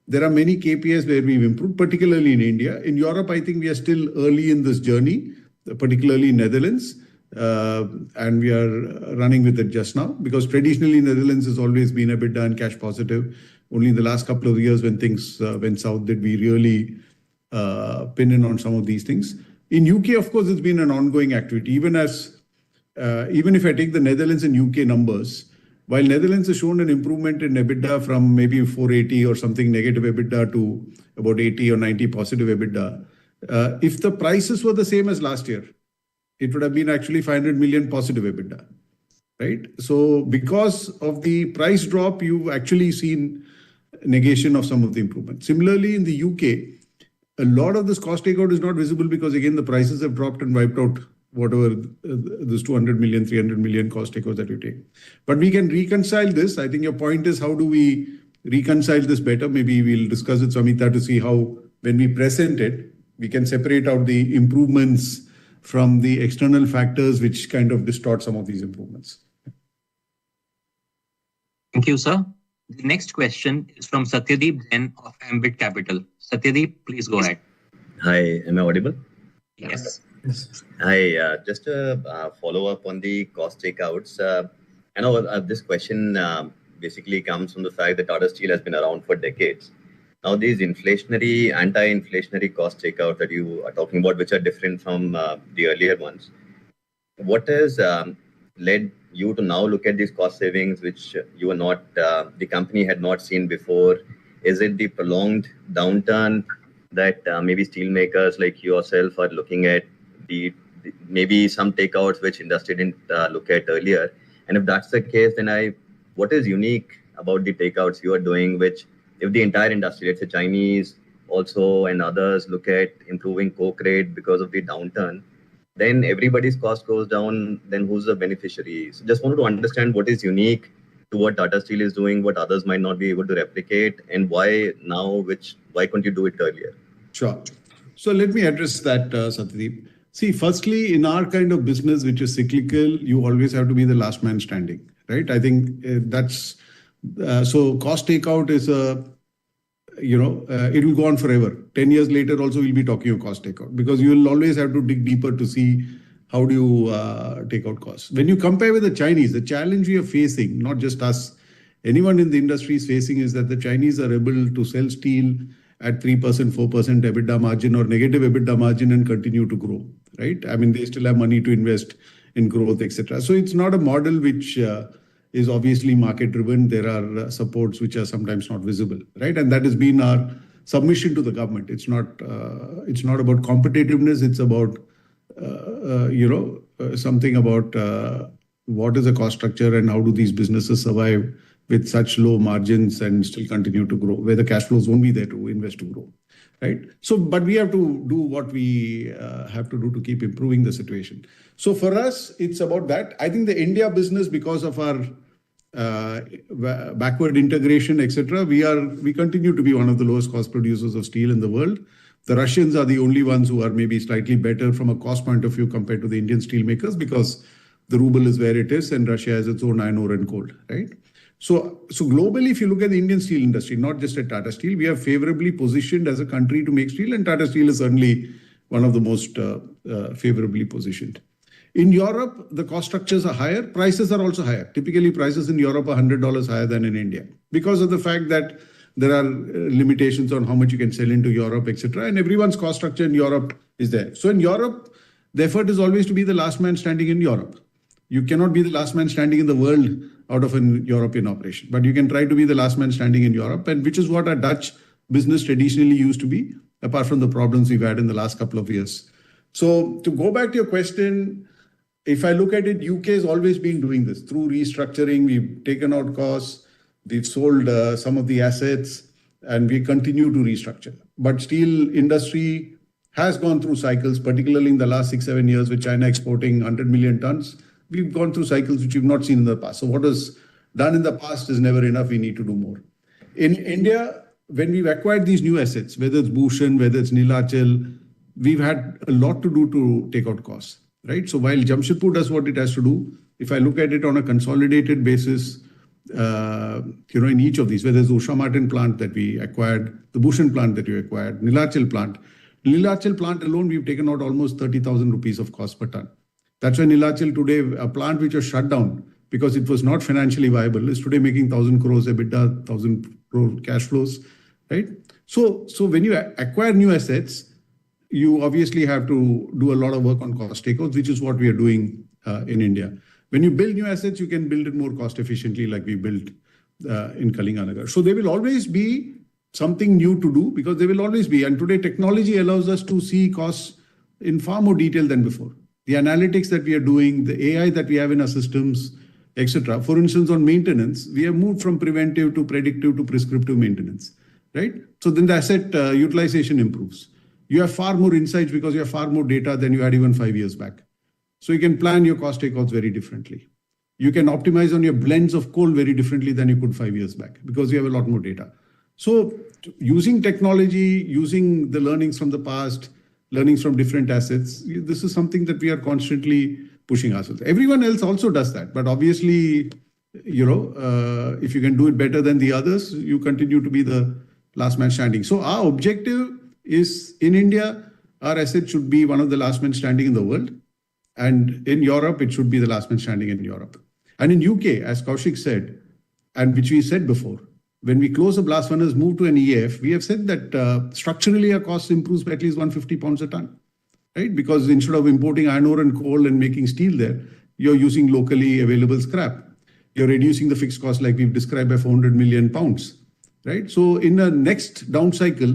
There are many KPIs where we've improved, particularly in India. In Europe, I think we are still early in this journey, particularly in Netherlands. And we are running with it just now, because traditionally Netherlands has always been EBITDA and cash positive. Only in the last couple of years when things went south did we really pin in on some of these things. In UK, of course, it's been an ongoing activity. Even if I take the Netherlands and UK numbers, while Netherlands has shown an improvement in EBITDA from maybe 480 or something negative EBITDA to about 80 or 90 positive EBITDA, if the prices were the same as last year, it would have been actually 500 million positive EBITDA, right? So because of the price drop, you've actually seen negation of some of the improvement. Similarly, in the UK, a lot of this cost takeout is not visible because, again, the prices have dropped and wiped out whatever this 200 million, 300 million cost takeout that you take. But we can reconcile this. I think your point is, how do we reconcile this better? Maybe we'll discuss it, Samita, to see how, when we present it, we can separate out the improvements from the external factors which kind of distort some of these improvements. Thank you, sir. The next question is from Satyadeep Jain of Ambit Capital. Satyadeep, please go ahead. Hi, am I audible? Yes. Hi, just a follow up on the cost takeouts. I know this question basically comes from the fact that Tata Steel has been around for decades. Now, these inflationary, anti-inflationary cost takeout that you are talking about, which are different from the earlier ones, what has led you to now look at these cost savings, which you were not, the company had not seen before? Is it the prolonged downturn that maybe steelmakers like yourself are looking at, maybe some takeouts which industry didn't look at earlier? And if that's the case, then what is unique about the takeouts you are doing, which if the entire industry, let's say Chinese also and others, look at improving coke rate because of the downturn, then everybody's cost goes down, then who's the beneficiary? So just wanted to understand what is unique to what Tata Steel is doing, what others might not be able to replicate, and why now, why couldn't you do it earlier? Sure. So let me address that, Satyadeep. See, firstly, in our kind of business, which is cyclical, you always have to be the last man standing, right? I think that's, so cost takeout is it will go on forever. 10 years later also we'll be talking of cost takeout, because you will always have to dig deeper to see how do you take out costs. When you compare with the Chinese, the challenge we are facing, not just us, anyone in the industry is facing, is that the Chinese are able to sell steel at 3%, 4% EBITDA margin or negative EBITDA margin and continue to grow, right? I mean, they still have money to invest in growth, etc. So it's not a model which is obviously market driven. There are supports which are sometimes not visible, right? And that has been our submission to the government. It's not about competitiveness. It's about something about what is the cost structure and how do these businesses survive with such low margins and still continue to grow, where the cash flows won't be there to invest to grow, right? So, but we have to do what we have to do to keep improving the situation. So for us, it's about that. I think the India business, because of our backward integration, etc., we continue to be one of the lowest cost producers of steel in the world. The Russians are the only ones who are maybe slightly better from a cost point of view compared to the Indian steel makers, because the ruble is where it is and Russia has its own iron ore and coal, right? So globally, if you look at the Indian steel industry, not just at Tata Steel, we are favorably positioned as a country to make steel, and Tata Steel is certainly one of the most favorably positioned. In Europe, the cost structures are higher. Prices are also higher. Typically, prices in Europe are $100 higher than in India, because of the fact that there are limitations on how much you can sell into Europe, etc. And everyone's cost structure in Europe is there. So in Europe, the effort is always to be the last man standing in Europe. You cannot be the last man standing in the world out of a European operation, but you can try to be the last man standing in Europe, and which is what a Dutch business traditionally used to be, apart from the problems we've had in the last couple of years. So to go back to your question, if I look at it, UK has always been doing this through restructuring. We've taken out costs, we've sold some of the assets, and we continue to restructure. But steel industry has gone through cycles, particularly in the last 6-7 years, with China exporting 100 million tons. We've gone through cycles which we've not seen in the past. So what was done in the past is never enough. We need to do more. In India, when we've acquired these new assets, whether it's Bhushan, whether it's Neelachal, we've had a lot to do to take out costs, right? So while Jamshedpur does what it has to do, if I look at it on a consolidated basis, in each of these, whether it's the Usha Martin plant that we acquired, the Bhushan plant that we acquired, Neelachal plant alone, we've taken out almost 30,000 rupees of cost per ton. That's why Neelachal today, a plant which was shut down because it was not financially viable, is today making 1,000 crores EBITDA, 1,000 crore cash flows, right? So when you acquire new assets, you obviously have to do a lot of work on cost takeouts, which is what we are doing in India. When you build new assets, you can build it more cost efficiently, like we built in Kalinganagar. So there will always be something new to do, because there will always be. And today, technology allows us to see costs in far more detail than before. The analytics that we are doing, the AI that we have in our systems, etc. For instance, on maintenance, we have moved from preventive to predictive to prescriptive maintenance, right? So then the asset utilization improves. You have far more insights because you have far more data than you had even 5 years back. So you can plan your cost takeouts very differently. You can optimize on your blends of coal very differently than you could 5 years back, because you have a lot more data. So using technology, using the learnings from the past, learnings from different assets, this is something that we are constantly pushing ourselves. Everyone else also does that, but obviously, if you can do it better than the others, you continue to be the last man standing. So our objective is, in India, our asset should be one of the last men standing in the world. And in Europe, it should be the last man standing in Europe. And in UK, as Kaushik said, and which we said before, when we close the blast furnace, move to an EAF, we have said that structurally our cost improves by at least 150 pounds a ton, right? Because instead of importing iron ore and coal and making steel there, you're using locally available scrap. You're reducing the fixed cost, like we've described, by 400 million pounds, right? So in the next down cycle,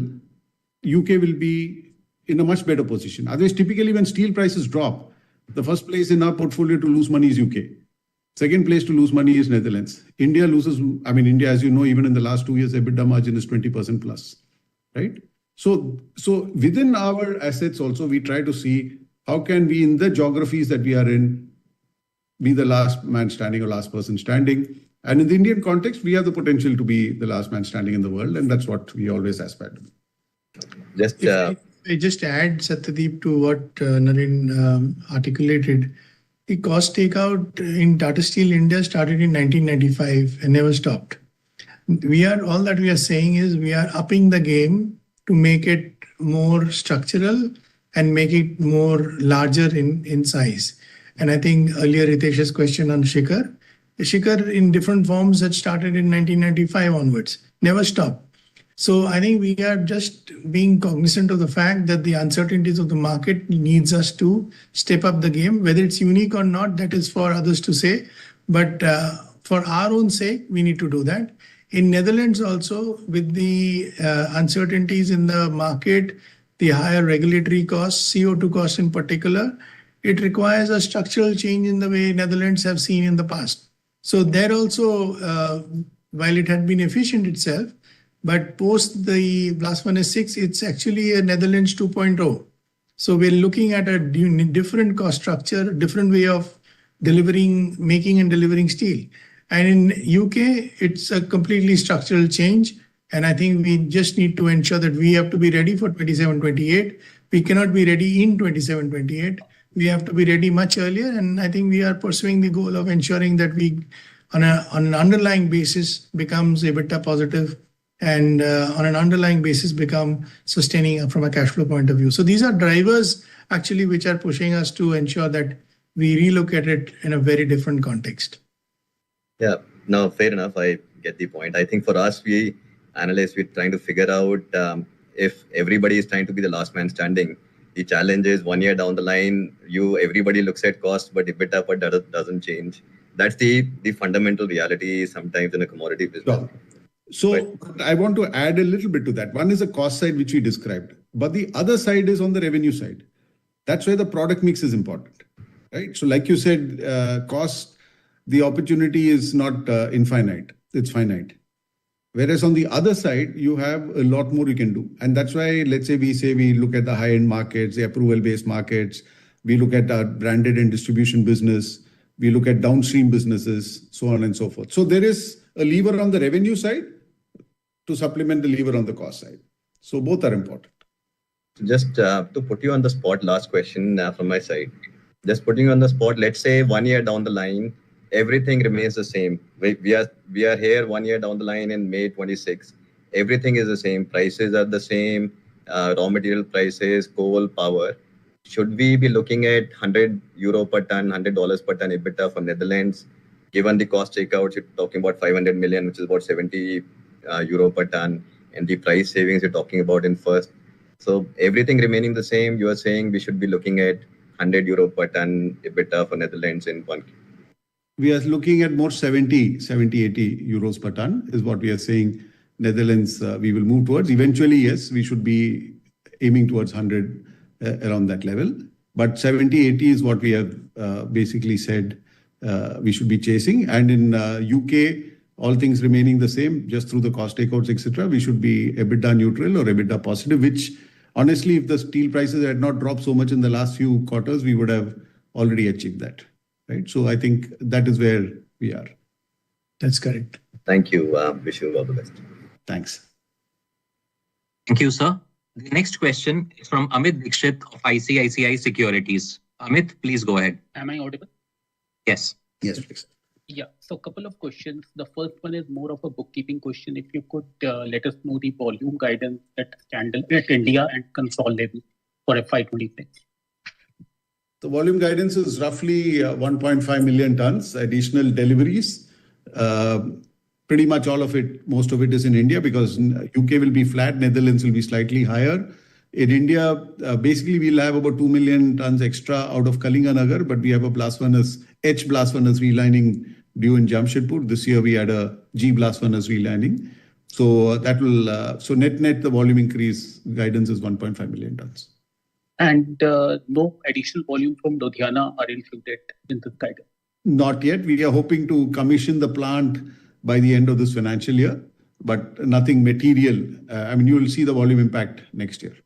UK will be in a much better position. Otherwise, typically when steel prices drop, the first place in our portfolio to lose money is UK. Second place to lose money is Netherlands. India, as you know, even in the last 2 years, EBITDA margin is 20% plus, right? So within our assets also, we try to see how can we, in the geographies that we are in, be the last man standing or last person standing. And in the Indian context, we have the potential to be the last man standing in the world. And that's what we always aspire to. I just add, Satyadeep, to what Naren articulated. The cost takeout in Tata Steel India started in 1995 and never stopped. All that we are saying is we are upping the game to make it more structural and make it more larger in size. And I think earlier Ritesh's question on Shikhar in different forms that started in 1995 onwards, never stopped. So I think we are just being cognizant of the fact that the uncertainties of the market needs us to step up the game. Whether it's unique or not, that is for others to say. But for our own sake, we need to do that. In Netherlands also, with the uncertainties in the market, the higher regulatory costs, CO2 costs in particular, it requires a structural change in the way Netherlands have seen in the past. So there also, while it had been efficient itself, but post the Blast Furnace 6, it's actually a Netherlands 2.0. So we're looking at a different cost structure, different way of making and delivering steel. And in UK, it's a completely structural change. And I think we just need to ensure that we have to be ready for 27-28. We cannot be ready in 27-28. We have to be ready much earlier. And I think we are pursuing the goal of ensuring that we, on an underlying basis, becomes EBITDA positive, and on an underlying basis become sustaining from a cash flow point of view. So these are drivers actually which are pushing us to ensure that we relocate it in a very different context. Yeah, no, fair enough. I get the point. I think for us, analysts, we're trying to figure out if everybody is trying to be the last man standing, The challenge is 1 year down the line, everybody looks at cost, but EBITDA per doesn't change. That's the fundamental reality sometimes in a commodity business. So I want to add a little bit to that. One is the cost side, which we described, but the other side is on the revenue side. That's where the product mix is important, right? So like you said, cost, the opportunity is not infinite, it's finite. Whereas on the other side, you have a lot more you can do. And that's why, let's say we look at the high-end markets, the approval-based markets, we look at our branded and distribution business, we look at downstream businesses, so on and so forth. So there is a lever on the revenue side to supplement the lever on the cost side. So both are important. Just to put you on the spot, last question from my side. Just putting you on the spot, let's say 1 year down the line, everything remains the same. We are here 1 year down the line in May 26. Everything is the same. Prices are the same. Raw material prices, coal, power. Should we be looking at €100 per ton, $100 per ton EBITDA for Netherlands? Given the cost takeouts, you're talking about 500 million, which is about €70 per ton, and the price savings you're talking about in first. So everything remaining the same, you are saying we should be looking at €100 per ton EBITDA for Netherlands in 1Q. We are looking at more 70, 80 euros per ton is what we are saying. Netherlands, we will move towards. Eventually, yes, we should be aiming towards 100 around that level. But 70, 80 is what we have basically said we should be chasing. And in UK, all things remaining the same, just through the cost takeouts, etc., we should be EBITDA neutral or EBITDA positive, which honestly, if the steel prices had not dropped so much in the last few quarters, we would have already achieved that. Right. So I think that is where we are. That's correct. Thank you. Wish you all the best. Thanks. Thank you, sir. The next question is from Amit Dixit of ICICI Securities. Amit, please go ahead. Am I audible? Yes. Yes, please. Yeah. So a couple of questions. The first one is more of a bookkeeping question. If you could let us know the volume guidance at India and consolidated for FY26. The volume guidance is roughly 1.5 million tons, additional deliveries. Pretty much all of it, most of it is in India because UK will be flat, Netherlands will be slightly higher. In India, basically we'll have about 2 million tons extra out of Kalinganagar, but we have a blast furnace, H blast furnace relining due in Jamshedpur. This year we had a G blast furnace relining. So that will, so net the volume increase guidance is 1.5 million tons. And no additional volume from Ludhiana are included in this guidance? Not yet. We are hoping to commission the plant by the end of this financial year, but nothing material. I mean, you will see the volume impact next year.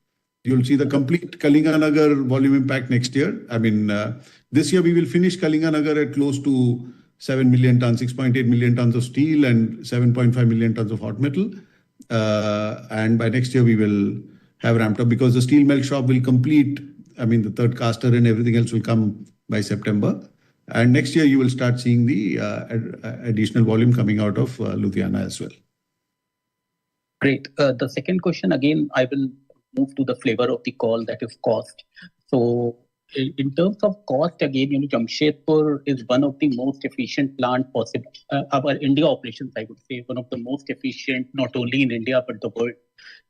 You'll see the complete Kalinganagar volume impact next year. I mean, this year we will finish Kalinganagar at close to 7 million tons, 6.8 million tons of steel and 7.5 million tons of hot metal. And by next year we will have ramped up because the steel melt shop will complete. I mean, the third caster and everything else will come by September. And next year you will start seeing the additional volume coming out of Ludhiana as well. Great. The second question, again, I will move to the flavor of the call, that is cost. So in terms of cost, again, Jamshedpur is one of the most efficient plant possible. Our India operations, I would say, one of the most efficient, not only in India, but the world.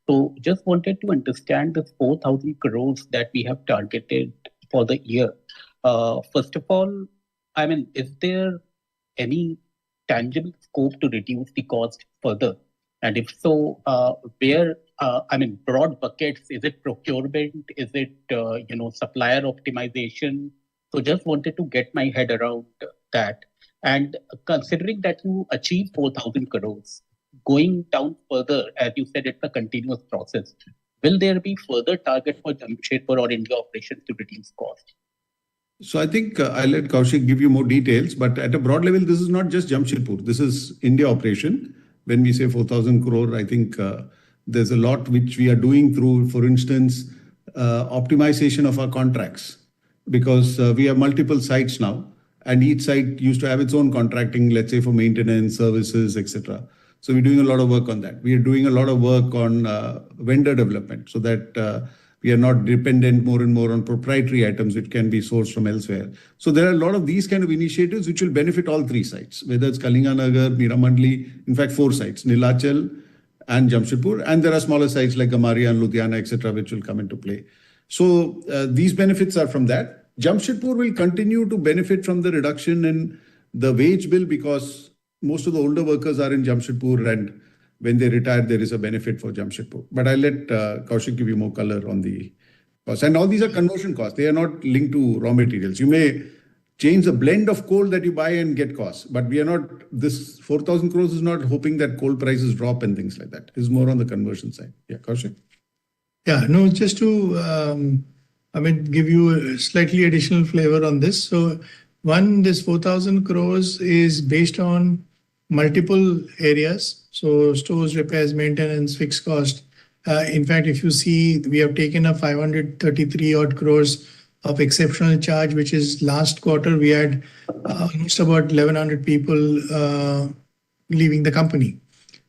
So just wanted to understand the 4,000 crores that we have targeted for the year. First of all, I mean, is there any tangible scope to reduce the cost further? And if so, where, I mean, broad buckets, is it procurement? Is it, supplier optimization? So just wanted to get my head around that. And considering that you achieve 4,000 crores, going down further, as you said, it's a continuous process. Will there be further target for Jamshedpur or India operations to reduce cost? So I think I'll let Kaushik give you more details, but at a broad level, this is not just Jamshedpur. This is India operation. When we say 4,000 crore, I think there's a lot which we are doing through, for instance, optimization of our contracts, because we have multiple sites now, and each site used to have its own contracting, let's say for maintenance, services, etc. So we're doing a lot of work on that. We are doing a lot of work on vendor development so that we are not dependent more and more on proprietary items which can be sourced from elsewhere. So there are a lot of these kind of initiatives which will benefit all three sites, whether it's Kalinganagar, Meramandali, in fact, 4 sites, Nilachal and Jamshedpur. And there are smaller sites like Gamaria and Ludhiana, etc., which will come into play. So these benefits are from that. Jamshedpur will continue to benefit from the reduction in the wage bill because most of the older workers are in Jamshedpur, and when they retire, there is a benefit for Jamshedpur. But I'll let Kaushik give you more color on the costs. And all these are conversion costs. They are not linked to raw materials. You may change the blend of coal that you buy and get costs, but we are not, this 4,000 crores is not hoping that coal prices drop and things like that. It's more on the conversion side. Yeah, Kaushik. Yeah, no, just to give you a slightly additional flavor on this. So one, this 4,000 crores is based on multiple areas. So stores, repairs, maintenance, fixed cost. In fact, if you see, we have taken a 533 odd crores of exceptional charge, which is last quarter, we had almost about 1,100 people leaving the company.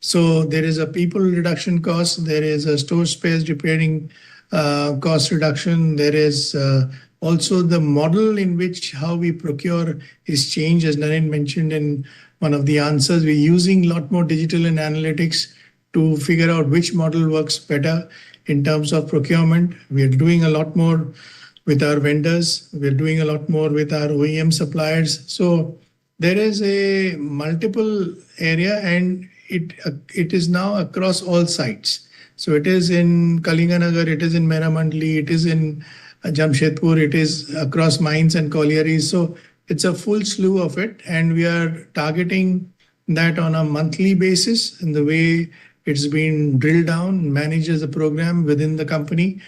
So there is a people reduction cost, there is a store space repairing cost reduction, there is also the model in which how we procure is changed, as Naren mentioned in one of the answers. We're using a lot more digital and analytics to figure out which model works better in terms of procurement. We're doing a lot more with our vendors. We're doing a lot more with our OEM suppliers. So there is a multiple area, and it is now across all sites. So it is in Kalinganagar, it is in Meramandli, it is in Jamshedpur, it is across mines and collieries. So it's a full slew of it, and we are targeting that on a monthly basis in the way it's been drilled down, managed as a program within the company.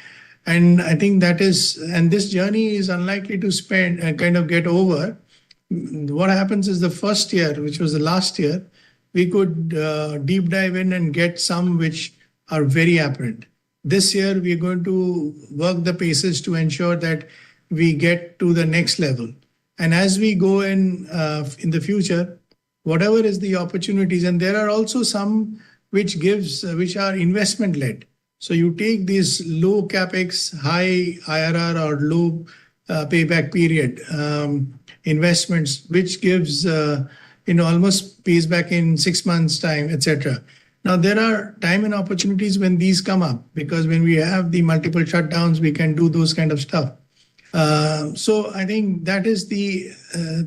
And I think that is, and this journey is unlikely to spend and kind of get over. What happens is the first year, which was the last year, we could deep dive in and get some which are very apparent. This year, we're going to work the paces to ensure that we get to the next level. And as we go in the future, whatever is the opportunities, and there are also some which are investment led. So you take these low capex, high IRR or low payback period investments, which gives almost pays back in 6 months time, etc. Now there are time and opportunities when these come up, because when we have the multiple shutdowns, we can do those kind of stuff. So I think that is the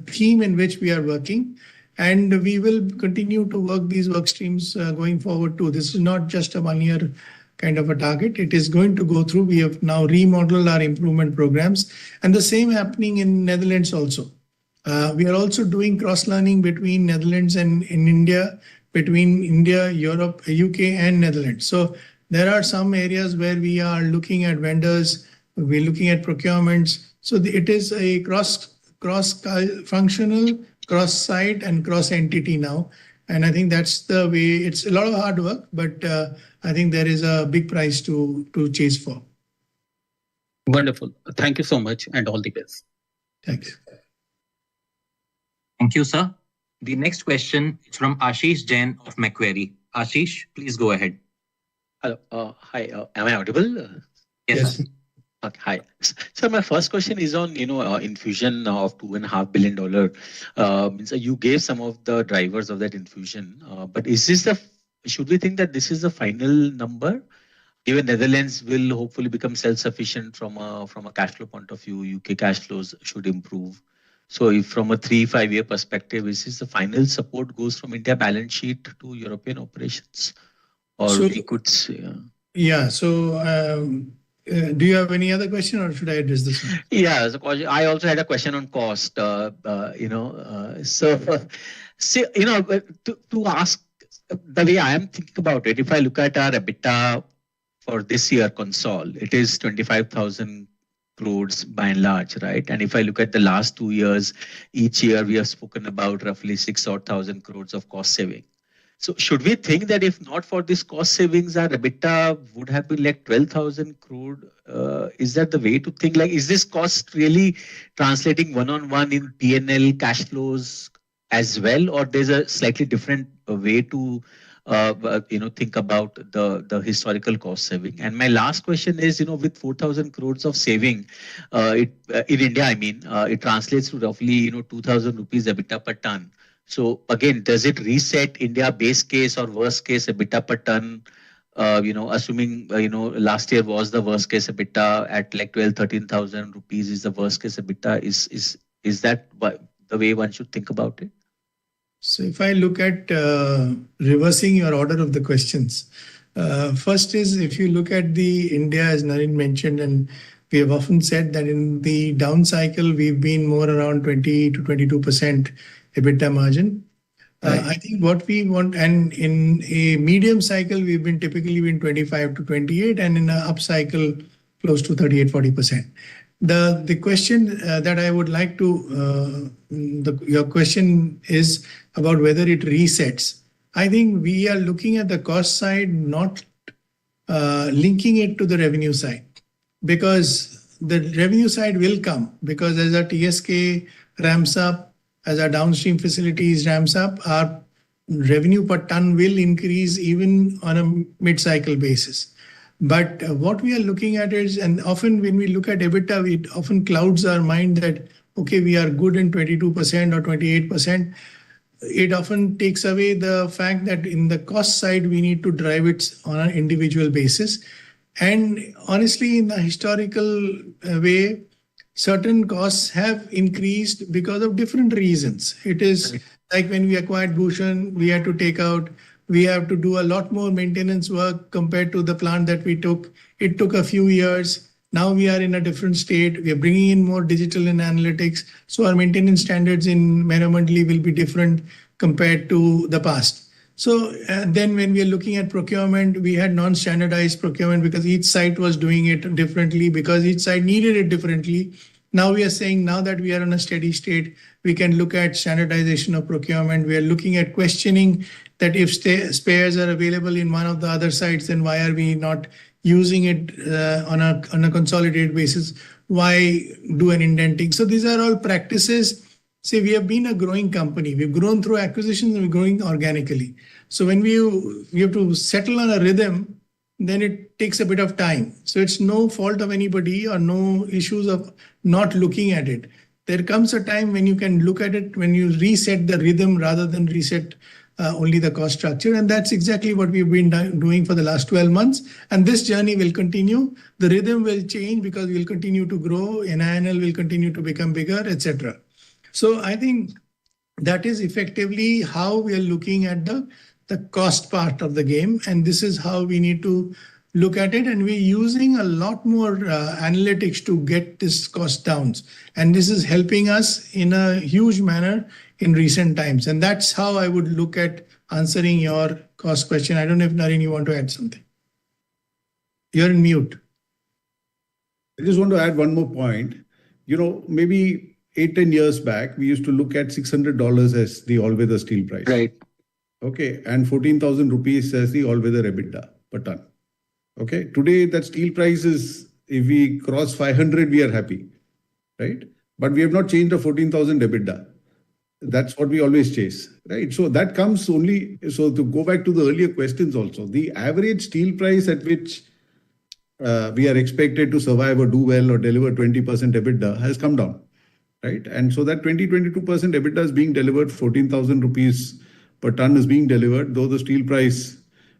theme in which we are working, and we will continue to work these work streams going forward too. This is not just a 1 year kind of a target. It is going to go through. We have now remodeled our improvement programs, and the same happening in Netherlands also. We are also doing cross-learning between Netherlands and in India, between India, Europe, UK and Netherlands. So there are some areas where we are looking at vendors, we're looking at procurements. So it is a cross-functional, cross-site and cross-entity now. And I think that's the way. It's a lot of hard work, but I think there is a big prize to chase for. Wonderful. Thank you so much, and all the best. Thanks. Thank you, sir. The next question is from Ashish Jain of Macquarie. Ashish, please go ahead. Hello. Hi. Am I audible? Yes. Okay, hi. So my first question is on infusion of $2.5 billion. So you gave some of the drivers of that infusion, but should we think that this is the final number? Even Netherlands will hopefully become self-sufficient from a cash flow point of view. UK cash flows should improve. So if from a 3-5 year perspective, is this the final support goes from India balance sheet to European operations? Or So- we could say... Yeah. So do you have any other question, or should I address this one? Yeah, so I also had a question on cost. To ask the way I am thinking about it, if I look at our EBITDA for this year console, it is 25,000 crores by and large, right? And if I look at the last 2 years, each year we have spoken about roughly 6,000 crores of cost saving. So should we think that if not for this cost savings, our EBITDA would have been like 12,000 crore? Is that the way to think? Like, is this cost really translating one-on-one in P&L cash flows as well? Or there's a slightly different way to think about the historical cost saving? And my last question is, with 4,000 crores of saving in India, it translates to roughly 2,000 rupees EBITDA per ton. So again, does it reset India base case or worst case EBITDA per ton assuming last year was the worst case EBITDA at like 12,000-13,000 rupees is the worst case EBITDA. Is that the way one should think about it? So if I look at reversing your order of the questions, first is if you look at the India, as Naren mentioned, and we have often said that in the down cycle, we've been more around 20 to 22% EBITDA margin. Right. I think what we want, and in a medium cycle, we've been typically been 25 to 28, and in an up cycle, close to 38-40%. The question that I would like to, your question is about whether it resets. I think we are looking at the cost side, not linking it to the revenue side, because the revenue side will come, because as our TSK ramps up, as our downstream facilities ramps up, our revenue per ton will increase even on a mid-cycle basis. But what we are looking at is, and often when we look at EBITDA, it often clouds our mind that, okay, we are good in 22% or 28%. It often takes away the fact that in the cost side, we need to drive it on an individual basis. And honestly, in the historical way, certain costs have increased because of different reasons. It is like when we acquired Bhushan, we had to take out, we have to do a lot more maintenance work compared to the plant that we took. It took a few years. Now we are in a different state. We are bringing in more digital and analytics. So our maintenance standards in Meramandali will be different compared to the past. So then when we are looking at procurement, we had non-standardized procurement because each site was doing it differently, because each site needed it differently. Now we are saying, now that we are in a steady state, we can look at standardization of procurement. We are looking at questioning that if spares are available in one of the other sites, then why are we not using it on a consolidated basis? Why do an indenting? So these are all practices. See, we have been a growing company. We've grown through acquisitions and we're growing organically. So when we have to settle on a rhythm, then it takes a bit of time. So it's no fault of anybody or no issues of not looking at it. There comes a time when you can look at it, when you reset the rhythm rather than reset only the cost structure. And that's exactly what we've been doing for the last 12 months. And this journey will continue. The rhythm will change because we'll continue to grow, NINL will continue to become bigger, etc. So I think that is effectively how we are looking at the cost part of the game. And this is how we need to look at it. And we're using a lot more analytics to get this cost down. And this is helping us in a huge manner in recent times. And that's how I would look at answering your cost question. I don't know if Naren, you want to add something. You're in mute. I just want to add one more point. Maybe 8-10 years back, we used to look at $600 as the all-weather steel price. Right. Okay. And 14,000 rupees as the all-weather EBITDA per ton. Okay. Today, that steel price is, if we cross 500, we are happy. Right. But we have not changed the 14,000 EBITDA. That's what we always chase. Right. So that comes only. So to go back to the earlier questions also, the average steel price at which we are expected to survive or do well or deliver 20% EBITDA has come down. Right. And so that 20-22% EBITDA is being delivered, 14,000 rupees per ton is being delivered, though the steel price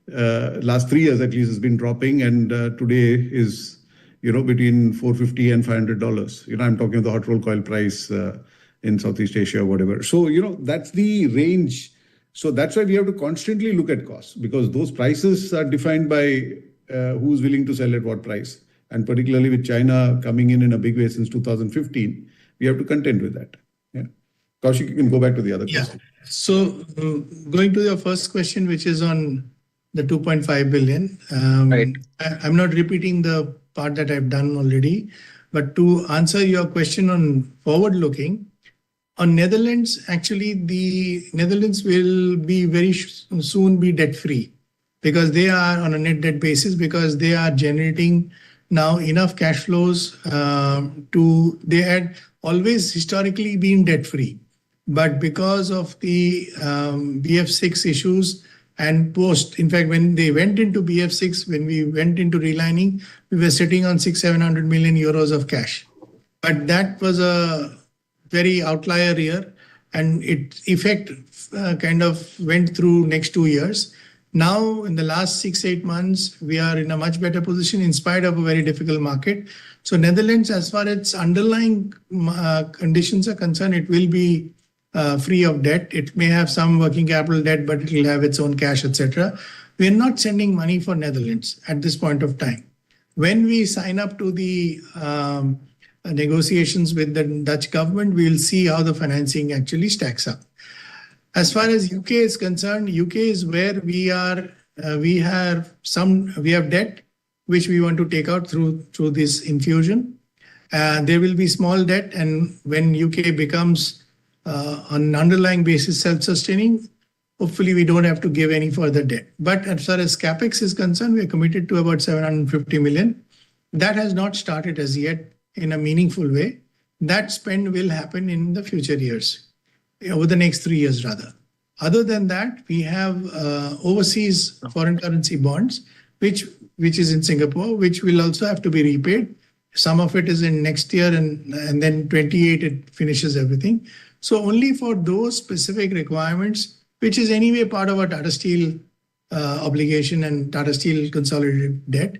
last 3 years at least has been dropping, and today is between $450 and $500. I'm talking of the hot roll coil price in Southeast Asia or whatever. So that's the range. So that's why we have to constantly look at costs, because those prices are defined by who's willing to sell at what price, and particularly with China coming in a big way since 2015. We have to contend with that. Yeah. Kaushik, you can go back to the other question. So going to your first question, which is on the 2.5 billion. Right. I'm not repeating the part that I've done already, but to answer your question on forward looking, on Netherlands, actually the Netherlands will be very soon be debt free, because they are on a net debt basis, because they are generating now enough cash flows they had always historically been debt free. But because of the BF6 issues and post, in fact, when they went into BF6, when we went into relining, we were sitting on 600-700 million euros of cash. But that was a very outlier year, and it effect kind of went through next 2 years. Now, in the last 6-8 months, we are in a much better position in spite of a very difficult market. So Netherlands, as far as underlying conditions are concerned, it will be free of debt. It may have some working capital debt, but it will have its own cash, etc. We are not sending money for Netherlands at this point of time. When we sign up to the negotiations with the Dutch government, we will see how the financing actually stacks up. As far as UK is concerned, UK is where we are. We have debt which we want to take out through this infusion. There will be small debt, and when UK becomes on an underlying basis self-sustaining, hopefully we don't have to give any further debt. But as far as capex is concerned, we are committed to about 750 million. That has not started as yet in a meaningful way. That spend will happen in the future years, over the next 3 years rather. Other than that, we have overseas foreign currency bonds, which is in Singapore, which will also have to be repaid. Some of it is in next year, and then 28 it finishes everything. So only for those specific requirements, which is anyway part of our Tata Steel obligation and Tata Steel consolidated debt,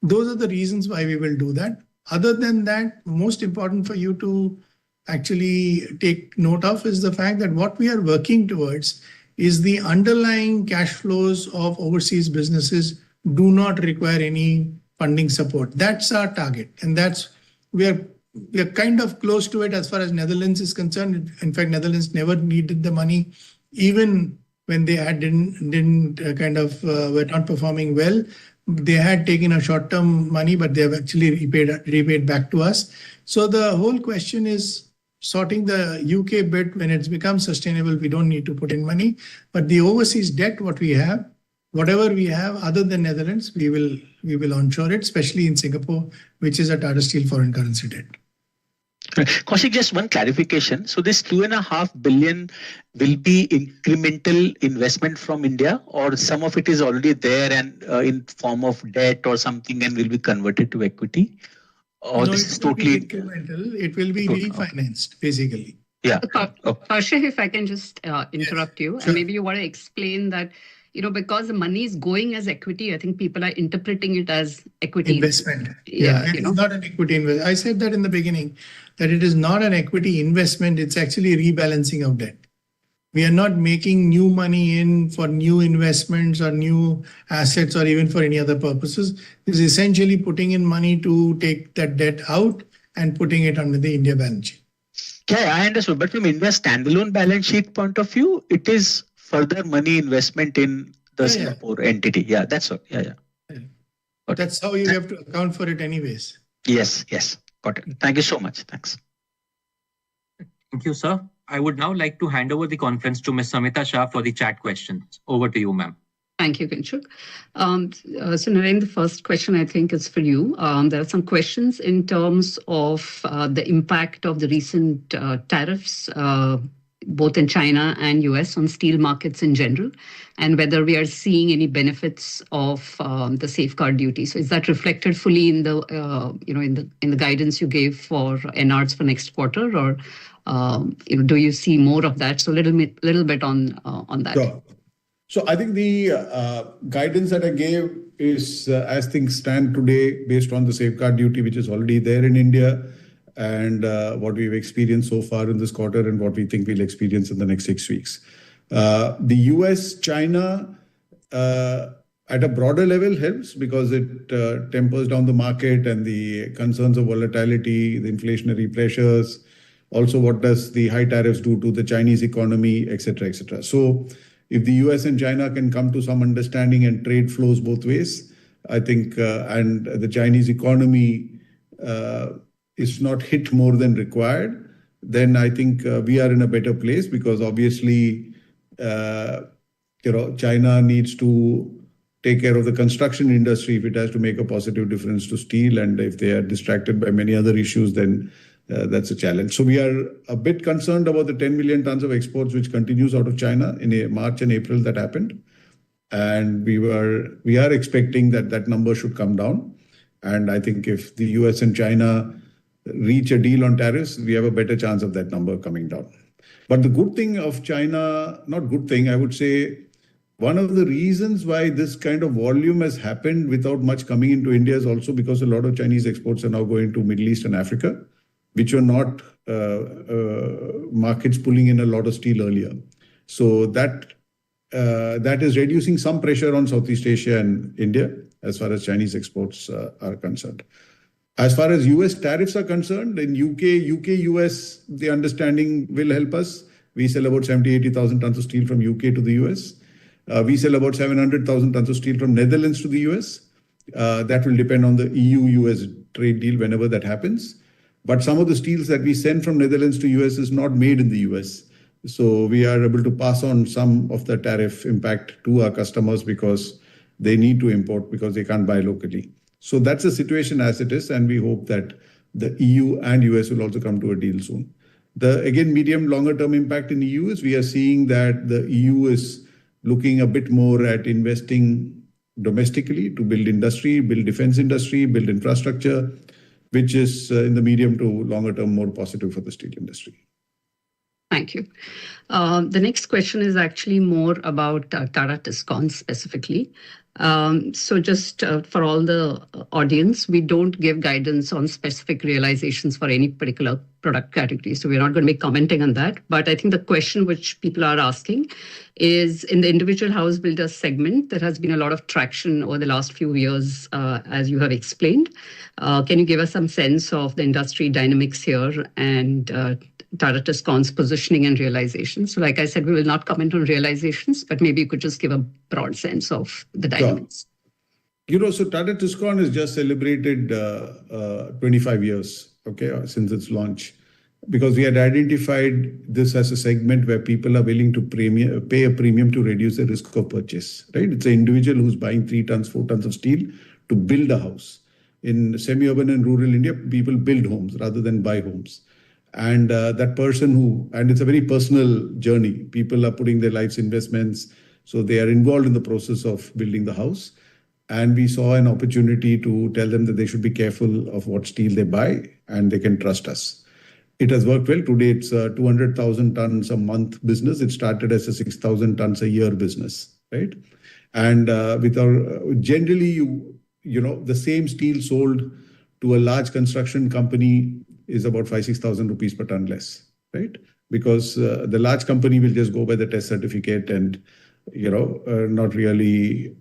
those are the reasons why we will do that. Other than that, most important for you to actually take note of is the fact that what we are working towards is the underlying cash flows of overseas businesses do not require any funding support. That's our target, and we are kind of close to it as far as Netherlands is concerned. In fact, Netherlands never needed the money, even when they were not performing well. They had taken a short-term money, but they have actually repaid back to us. So the whole question is sorting the UK bit. When it's become sustainable, we don't need to put in money. But the overseas debt, whatever we have other than Netherlands, we will onshore it, especially in Singapore, which is a Tata Steel foreign currency debt. Kaushik, just one clarification. So this 2.5 billion will be incremental investment from India, or some of it is already there and in form of debt or something and will be converted to equity? Or no, this is totally incremental. It will be refinanced, basically. Yeah. Kaushik, if I can just interrupt you, Sure. and maybe you want to explain that, because the money is going as equity, I think people are interpreting it as equity investment. Yeah, It is not an equity investment. I said that in the beginning, that it is not an equity investment. It's actually rebalancing of debt. We are not making new money in for new investments or new assets or even for any other purposes. It's essentially putting in money to take that debt out and putting it under the India balance sheet. Yeah, I understood. But from India's standalone balance sheet point of view, it is further money investment in the Singapore entity. Yeah, that's all. Yeah. Okay. That's how you have to account for it anyways. Yes. Got it. Thank you so much. Thanks. Thank you, sir. I would now like to hand over the conference to Ms. Samita Shah for the chat questions. Over to you, ma'am. Thank you, Kinshuk. So Naren, the first question I think is for you. There are some questions in terms of the impact of the recent tariffs, both in China and US, on steel markets in general, and whether we are seeing any benefits of the safeguard duty. So is that reflected fully in the in the guidance you gave for NRs for next quarter, or do you see more of that? So a little bit on that. Sure. So I think the guidance that I gave is as things stand today, based on the safeguard duty, which is already there in India, and what we've experienced so far in this quarter and what we think we'll experience in the next 6 weeks. The US, China, at a broader level helps because it tempers down the market and the concerns of volatility, the inflationary pressures. Also, what does the high tariffs do to the Chinese economy, et cetera, et cetera. So if the US and China can come to some understanding and trade flows both ways, I think, and the Chinese economy is not hit more than required, then I think we are in a better place, because obviously, China needs to take care of the construction industry if it has to make a positive difference to steel. And if they are distracted by many other issues, then that's a challenge. So we are a bit concerned about the 10 million tons of exports, which continues out of China in March and April that happened. And we are expecting that number should come down. And I think if the US and China reach a deal on tariffs, we have a better chance of that number coming down. But the good thing of China, not good thing, I would say, One of the reasons why this kind of volume has happened without much coming into India is also because a lot of Chinese exports are now going to Middle East and Africa, which were not markets pulling in a lot of steel earlier. So that is reducing some pressure on Southeast Asia and India as far as Chinese exports are concerned. As far as US tariffs are concerned, in UK-US, the understanding will help us. We sell about 70,000-80,000 tons of steel from UK to the US. We sell about 700,000 tons of steel from Netherlands to the US. That will depend on the EU-US trade deal whenever that happens. But some of the steels that we send from Netherlands to US is not made in the US. So we are able to pass on some of the tariff impact to our customers because they need to import because they can't buy locally. So that's the situation as it is. And we hope that the EU and US will also come to a deal soon. The, again, medium, longer term impact in the EU is we are seeing that the EU is looking a bit more at investing domestically to build industry, build defense industry, build infrastructure, which is in the medium to longer term more positive for the steel industry. Thank you. The next question is actually more about Tata Tiscon specifically. So just for all the audience, we don't give guidance on specific realizations for any particular product category. So we're not going to be commenting on that. But I think the question which people are asking is in the individual house builder segment, there has been a lot of traction over the last few years, as you have explained. Can you give us some sense of the industry dynamics here and Tata Tiscon's positioning and realizations? So like I said, we will not comment on realizations, but maybe you could just give a broad sense of the dynamics. Sure. So Tata Tiscon has just celebrated 25 years, since its launch, because we had identified this as a segment where people are willing to pay a premium to reduce the risk of purchase, right? It's an individual who's buying 3 tons, 4 tons of steel to build a house. In semi-urban and rural India, people build homes rather than buy homes. And that person and it's a very personal journey. People are putting their life's investments, so they are involved in the process of building the house. And we saw an opportunity to tell them that they should be careful of what steel they buy and they can trust us. It has worked well. Today, it's a 200,000 tons a month business. It started as a 6,000 tons a year business, right? And with our generally, the same steel sold to a large construction company is about 5,000-6,000 rupees per ton less, right? Because the large company will just go by the test certificate and, not really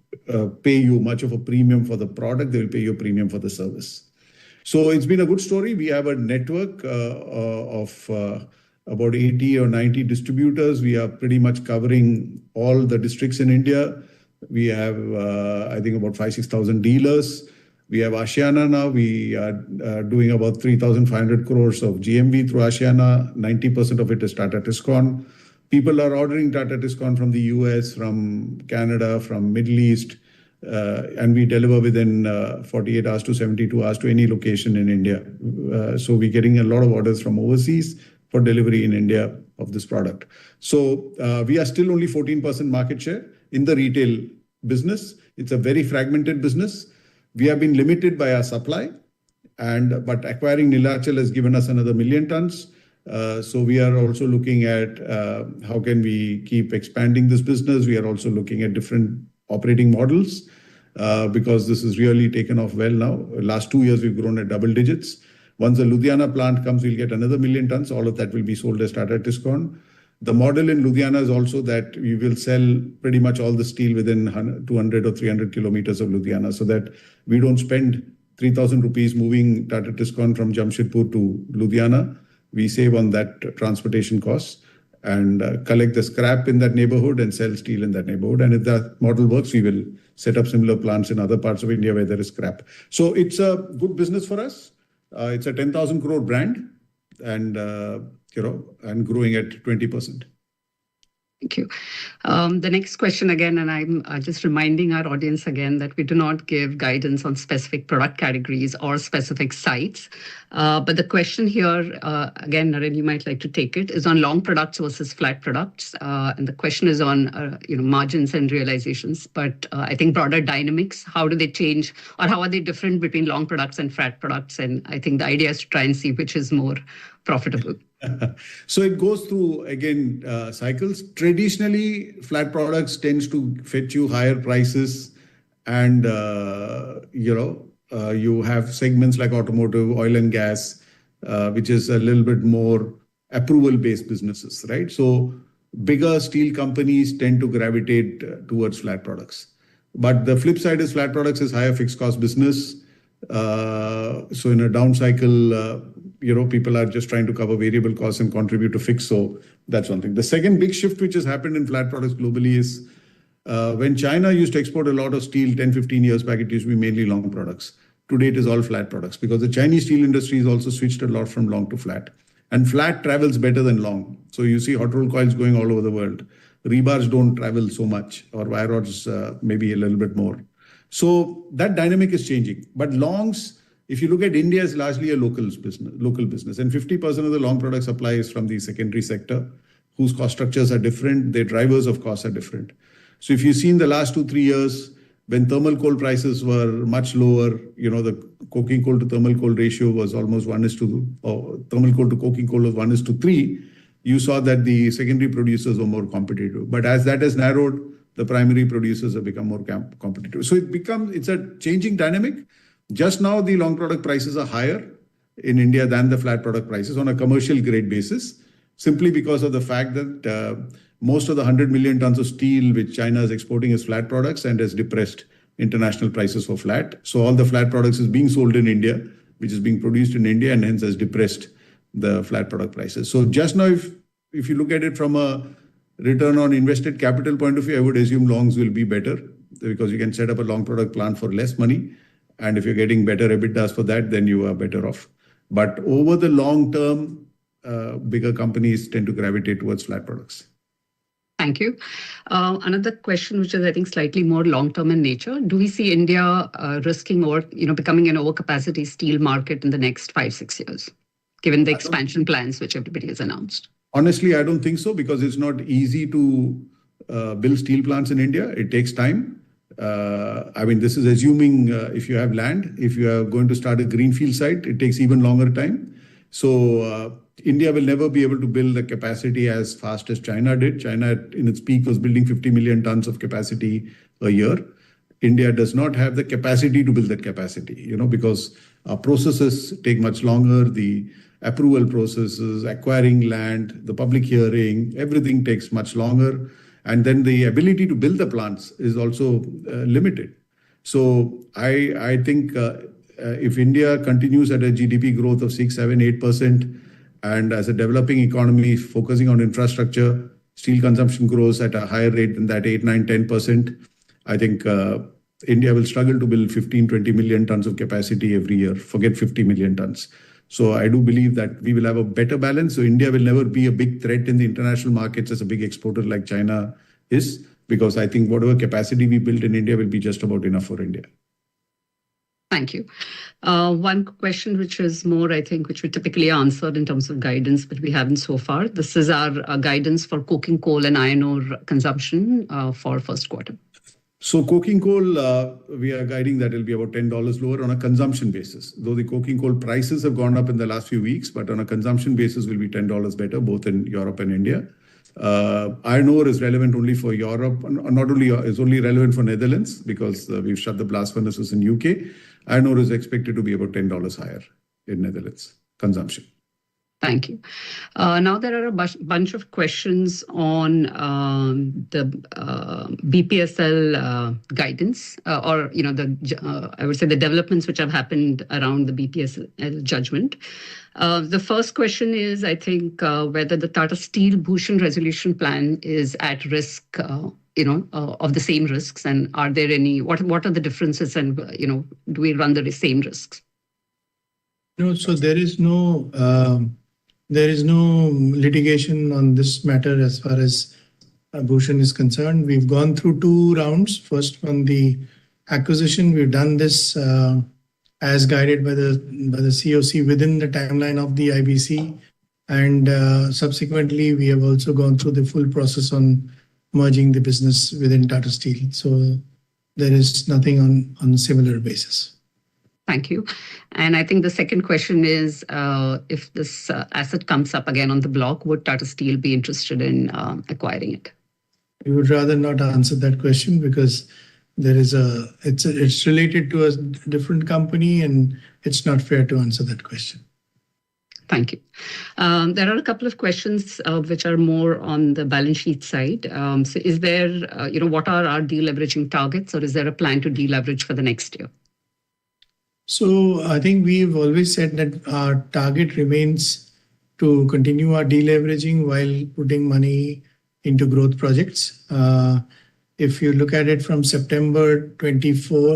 pay you much of a premium for the product. They will pay you a premium for the service. So it's been a good story. We have a network of about 80 or 90 distributors. We are pretty much covering all the districts in India. We have, I think, about 5,000-6,000 dealers. We have Ashiana now. We are doing about 3,500 crores of GMV through Ashiana. 90% of it is Tata Tiscon. People are ordering Tata Tiscon from the US, from Canada, from Middle East, and we deliver within 48 hours to 72 hours to any location in India. So we're getting a lot of orders from overseas for delivery in India of this product. So we are still only 14% market share in the retail business. It's a very fragmented business. We have been limited by our supply, but acquiring Neelachal has given us another 1 million tons. So we are also looking at how can we keep expanding this business. We are also looking at different operating models because this has really taken off well now. Last 2 years, we've grown at double digits. Once the Ludhiana plant comes, we'll get another 1 million tons. All of that will be sold as Tata Tiscon. The model in Ludhiana is also that we will sell pretty much all the steel within 200 or 300 kilometers of Ludhiana so that we don't spend 3,000 rupees moving Tata Tiscon from Jamshedpur to Ludhiana. We save on that transportation costs and collect the scrap in that neighborhood and sell steel in that neighborhood. And if that model works, we will set up similar plants in other parts of India where there is scrap. So it's a good business for us. It's a 10,000 crore brand and and growing at 20%. Thank you. The next question again, and I'm just reminding our audience again that we do not give guidance on specific product categories or specific sites. But the question here, again, Naren, you might like to take it, is on long products versus flat products. And the question is on margins and realizations. But I think broader dynamics, how do they change or how are they different between long products and flat products? And I think the idea is to try and see which is more profitable. So it goes through, again, cycles. Traditionally, flat products tends to fetch you higher prices, and you have segments like automotive, oil and gas, which is a little bit more approval-based businesses, right? So bigger steel companies tend to gravitate towards flat products. But the flip side is flat products is higher fixed cost business. So in a down cycle, people are just trying to cover variable costs and contribute to fixed. So that's one thing. The second big shift which has happened in flat products globally is when China used to export a lot of steel 10, 15 years back, it used to be mainly long products. Today, it is all flat products because the Chinese steel industry has also switched a lot from long to flat. And flat travels better than long. So you see hot roll coils going all over the world. Rebars don't travel so much, or wire rods maybe a little bit more. So that dynamic is changing. But longs, if you look at India, is largely a local business. And 50% of the long product supply is from the secondary sector, whose cost structures are different. Their drivers of costs are different. So if you've seen the last 2-3 years, when thermal coal prices were much lower, the coking coal to thermal coal ratio was almost 1:2, or thermal coal to coking coal was 1:3. You saw that the secondary producers were more competitive. But as that has narrowed, the primary producers have become more competitive. So it's a changing dynamic. Just now, the long product prices are higher in India than the flat product prices on a commercial grade basis, simply because of the fact that most of the 100 million tons of steel which China is exporting is flat products and has depressed international prices for flat. So all the flat products is being sold in India, which is being produced in India, and hence has depressed the flat product prices. So just now, if you look at it from a return on invested capital point of view, I would assume longs will be better because you can set up a long product plant for less money. And if you're getting better EBITDAs for that, then you are better off. But over the long term, bigger companies tend to gravitate towards flat products. Thank you. Another question, which is, I think, slightly more long-term in nature. Do we see India risking or becoming an overcapacity steel market in the next 5-6 years, given the expansion plans which everybody has announced? Honestly, I don't think so, because it's not easy to build steel plants in India. It takes time. This is assuming if you have land. If you are going to start a greenfield site, it takes even longer time. So India will never be able to build the capacity as fast as China did. China, in its peak, was building 50 million tons of capacity a year. India does not have the capacity to build that capacity, because our processes take much longer. The approval processes, acquiring land, the public hearing, everything takes much longer. And then the ability to build the plants is also limited. So I think if India continues at a GDP growth of 6, 7, 8%, and as a developing economy focusing on infrastructure, steel consumption grows at a higher rate than that 8, 9, 10%, I think India will struggle to build 15, 20 million tons of capacity every year. Forget 50 million tons. So I do believe that we will have a better balance. So India will never be a big threat in the international markets as a big exporter like China is, because I think whatever capacity we build in India will be just about enough for India. Thank you. One question which is more, I think, which we typically answered in terms of guidance, but we haven't so far. This is our guidance for coking coal and iron ore consumption for first quarter. So coking coal, we are guiding that it will be about $10 lower on a consumption basis. Though the coking coal prices have gone up in the last few weeks, but on a consumption basis will be $10 better, both in Europe and India. Iron ore is relevant only for Europe, not only is only relevant for Netherlands because we've shut the blast furnaces in UK. Iron ore is expected to be about $10 higher in Netherlands consumption. Thank you. Now there are a bunch of questions on the BPSL guidance, or I would say the developments which have happened around the BPSL judgment. The first question is, I think, whether the Tata Steel Bhushan resolution plan is at risk, of the same risks, and are there any? What are the differences, and do we run the same risks? No, so there is no litigation on this matter as far as Bhushan is concerned. We've gone through 2 rounds. First, on the acquisition, we've done this as guided by the COC within the timeline of the IBC, and subsequently we have also gone through the full process on merging the business within Tata Steel. So there is nothing on a similar basis. Thank you. And I think the second question is, if this asset comes up again on the block, would Tata Steel be interested in acquiring it? We would rather not answer that question because it's related to a different company and it's not fair to answer that question. Thank you. There are a couple of questions which are more on the balance sheet side. So is there, what are our deleveraging targets, or is there a plan to deleverage for the next year? So I think we've always said that our target remains to continue our deleveraging while putting money into growth projects. If you look at it from September 24,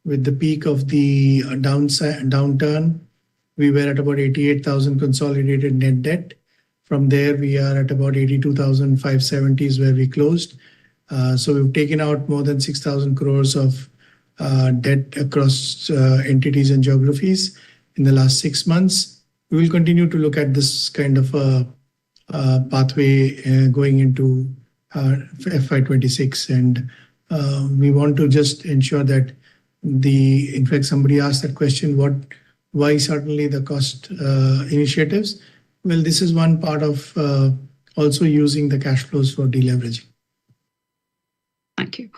with the peak of the downturn, we were at about 88,000 consolidated net debt. From there, we are at about 82,570 is where we closed. So we've taken out more than 6,000 crores of debt across entities and geographies in the last 6 months. We will continue to look at this kind of pathway going into FY26. And we want to just ensure that in fact, somebody asked that question, why certainly the cost initiatives? Well, this is one part of also using the cash flows for deleveraging. Thank you.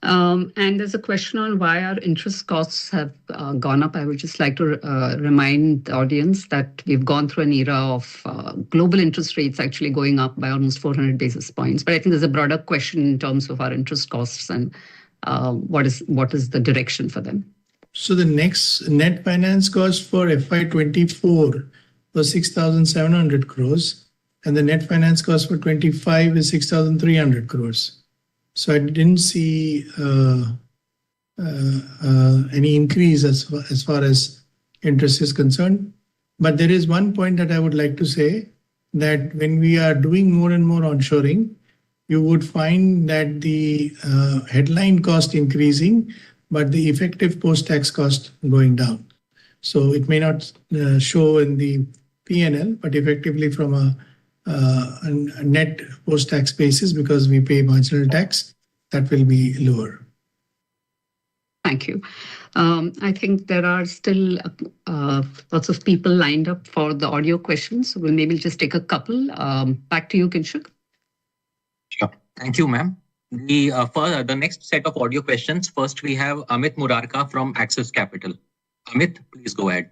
And there's a question on why our interest costs have gone up. I would just like to remind the audience that we've gone through an era of global interest rates actually going up by almost 400 basis points. But I think there's a broader question in terms of our interest costs and what is the direction for them. So the next net finance cost for FY24 was 6,700 crores, and the net finance cost for 25 is 6,300 crores. So I didn't see any increase as far as interest is concerned. But there is one point that I would like to say, that when we are doing more and more onshoring, you would find that the headline cost increasing, but the effective post-tax cost going down. So it may not show in the P&L, but effectively from a net post-tax basis, because we pay marginal tax, that will be lower. Thank you. I think there are still lots of people lined up for the audio questions. So we'll maybe just take a couple. Back to you, Kinshuk. Sure. Thank you, ma'am. The next set of audio questions. First, we have Amit Murarka from Axis Capital. Amit, please go ahead.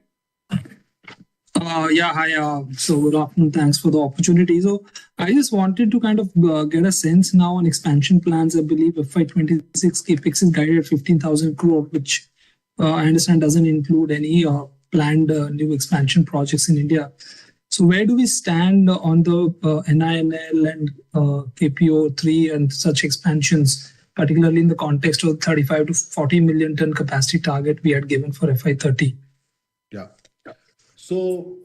Yeah, hi. So good afternoon. Thanks for the opportunity. So I just wanted to kind of get a sense now on expansion plans. I believe FY26 capex is guided at 15,000 crore, which I understand doesn't include any planned new expansion projects in India. So where do we stand on the NINL and KPO3 and such expansions, particularly in the context of 35 to 40 million ton capacity target we had given for FY30? Yeah. So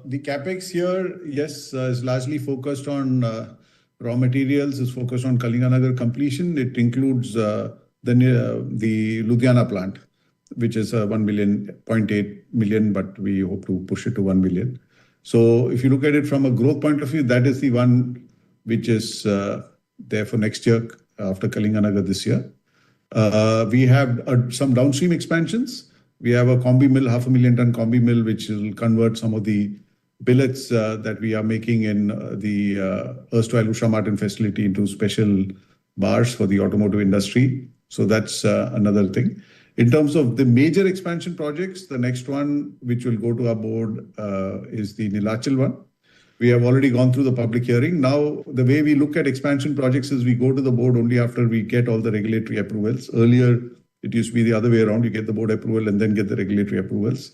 the capex here, yes, is largely focused on raw materials, is focused on Kalinganagar completion. It includes the Ludhiana plant, which is 0.8 million, but we hope to push it to 1 million. So if you look at it from a growth point of view, that is the one which is there for next year after Kalinganagar this year. We have some downstream expansions. We have a combi mill, 500,000 ton combi mill, which will convert some of the billets that we are making in the erstwhile Usha Martin facility into special bars for the automotive industry. So that's another thing. In terms of the major expansion projects, the next one which will go to our board is the Neelachal one. We have already gone through the public hearing. Now, the way we look at expansion projects is we go to the board only after we get all the regulatory approvals. Earlier, it used to be the other way around. You get the board approval and then get the regulatory approvals.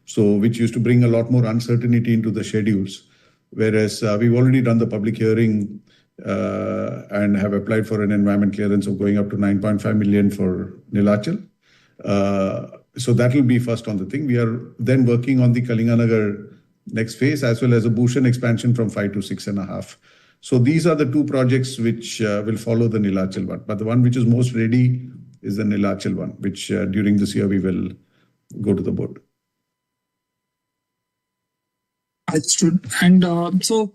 So, which used to bring a lot more uncertainty into the schedules. Whereas we've already done the public hearing and have applied for an environment clearance of going up to 9.5 million for Neelachal. So that will be first on the thing. We are then working on the Kalinganagar next phase, as well as a Bhushan expansion from 5 to 6.5. So these are the two projects which will follow the Neelachal one. But the one which is most ready is the Neelachal one, which during this year we will go to the board. Understood. And so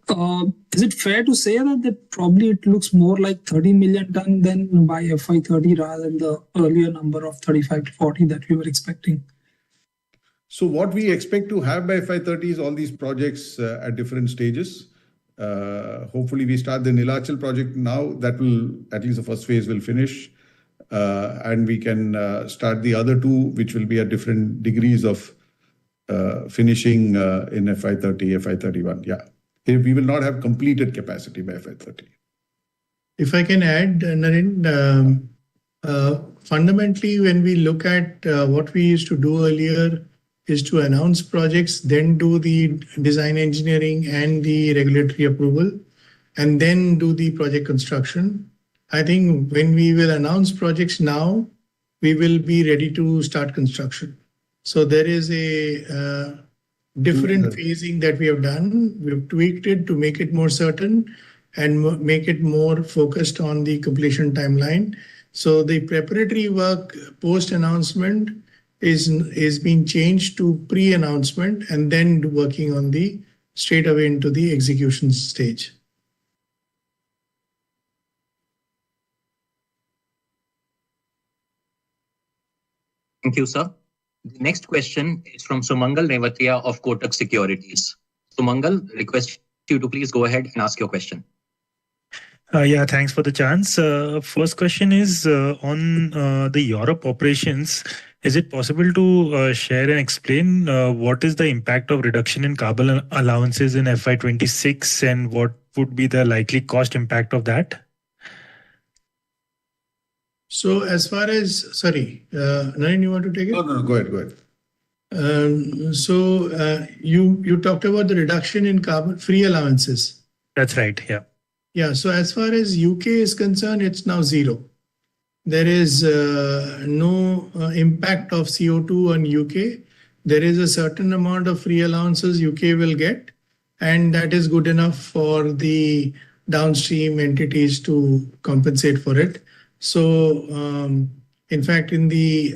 Is it fair to say that probably it looks more like 30 million ton than by FY30 rather than the earlier number of 35 to 40 that we were expecting? So what we expect to have by FY30 is all these projects at different stages. Hopefully we start the Nilachal project now. That will, at least the first phase will finish. And we can start the other two, which will be at different degrees of finishing in FY30, FY31. Yeah. We will not have completed capacity by FY30. If I can add, Naren, fundamentally, when we look at what we used to do earlier is to announce projects, then do the design engineering and the regulatory approval, and then do the project construction. I think when we will announce projects now, we will be ready to start construction. So there is a different phasing that we have done. We've tweaked it to make it more certain and make it more focused on the completion timeline. So the preparatory work post-announcement is being changed to pre-announcement and then working on the straight away into the execution stage. Thank you, sir. The next question is from Sumangal Nevatia of Kotak Securities. Sumangal, request you to please go ahead and ask your question. Yeah, thanks for the chance. First question is on the Europe operations. Is it possible to share and explain what is the impact of reduction in carbon allowances in FY26 and what would be the likely cost impact of that? So as far as, sorry, Naren, you want to take it? No, go ahead. You talked about the reduction in carbon free allowances. That's right, yeah. Yeah, so as far as UK is concerned, it's now zero. There is no impact of CO2 on UK. There is a certain amount of free allowances UK will get, and that is good enough for the downstream entities to compensate for it. So, in fact, in the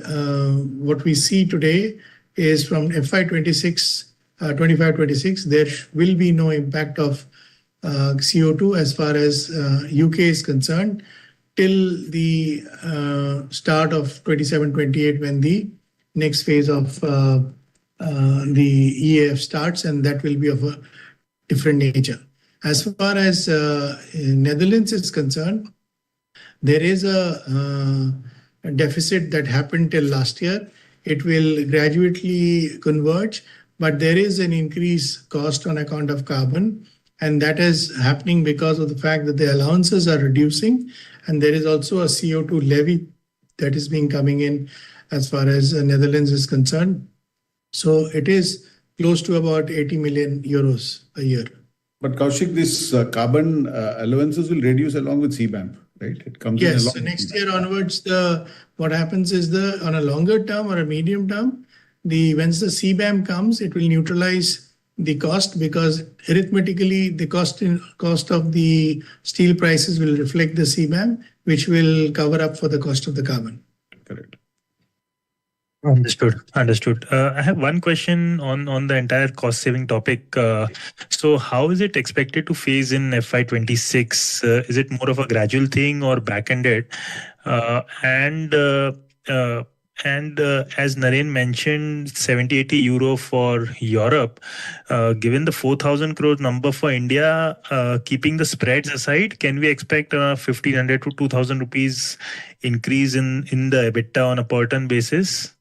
what we see today is from FY26, 25-26, there will be no impact of CO2 as far as UK is concerned till the start of 27-28 when the next phase of the EAF starts, and that will be of a different nature. As far as Netherlands is concerned, there is a deficit that happened till last year. It will gradually converge, but there is an increased cost on account of carbon. And that is happening because of the fact that the allowances are reducing. And there is also a CO2 levy that is being coming in as far as Netherlands is concerned. So it is close to about 80 million euros a year. But Kaushik, this carbon allowances will reduce along with CBAM, right? It comes in along. Yes, so next year onwards, what happens is on a longer term or a medium term, once the CBAM comes, it will neutralize the cost because arithmetically the cost of the steel prices will reflect the CBAM, which will cover up for the cost of the carbon. Correct. Understood. I have one question on the entire cost saving topic. So how is it expected to phase in FY26? Is it more of a gradual thing or back-ended? And as Naren mentioned, 70-80 euro for Europe, given the 4,000 crore number for India, keeping the spreads aside, can we expect a 1,500 to 2,000 rupees increase in the EBITDA on a per ton basis?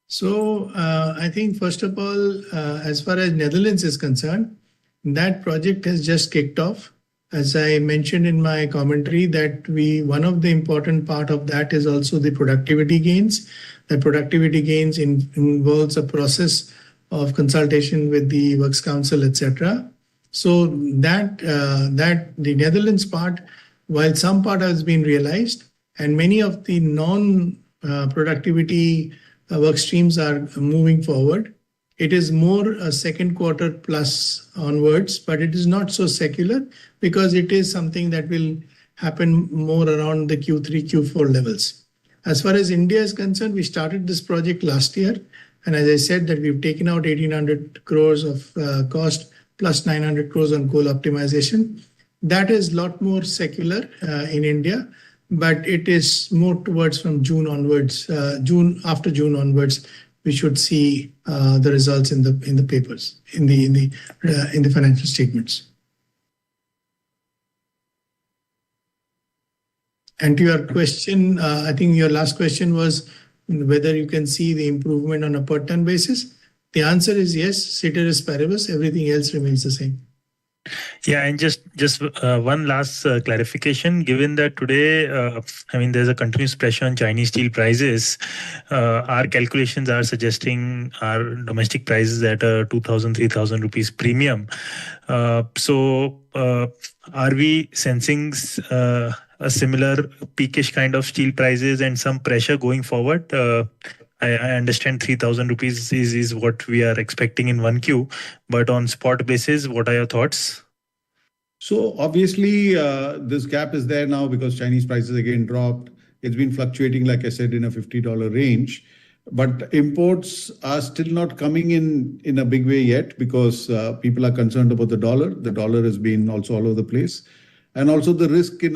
So I think first of all, as far as Netherlands is concerned, that project has just kicked off. As I mentioned in my commentary, that one of the important part of that is also the productivity gains. The productivity gains involves a process of consultation with the Works Council, etc. So that the Netherlands part, while some part has been realized, and many of the non-productivity work streams are moving forward. It is more a second quarter plus onwards, but it is not so secular because it is something that will happen more around the Q3, Q4 levels. As far as India is concerned, we started this project last year. And as I said that we've taken out 1,800 crores of cost plus 900 crores on coal optimization. That is a lot more secular in India, but it is more towards from June onwards. After June onwards, we should see the results in the papers, in the financial statements. And to your question, I think your last question was whether you can see the improvement on a per ton basis. The answer is yes, ceteris paribus, everything else remains the same. Yeah, and just one last clarification. Given that today, there's a continuous pressure on Chinese steel prices, our calculations are suggesting our domestic prices at a 2,000, 3,000 rupees premium. So are we sensing a similar peakish kind of steel prices and some pressure going forward? I understand 3,000 rupees is what we are expecting in 1Q, but on spot basis, what are your thoughts? So obviously, this gap is there now because Chinese prices again dropped. It's been fluctuating, like I said, in a $50 range. But imports are still not coming in a big way yet because people are concerned about the dollar. The dollar has been also all over the place. And also the risk in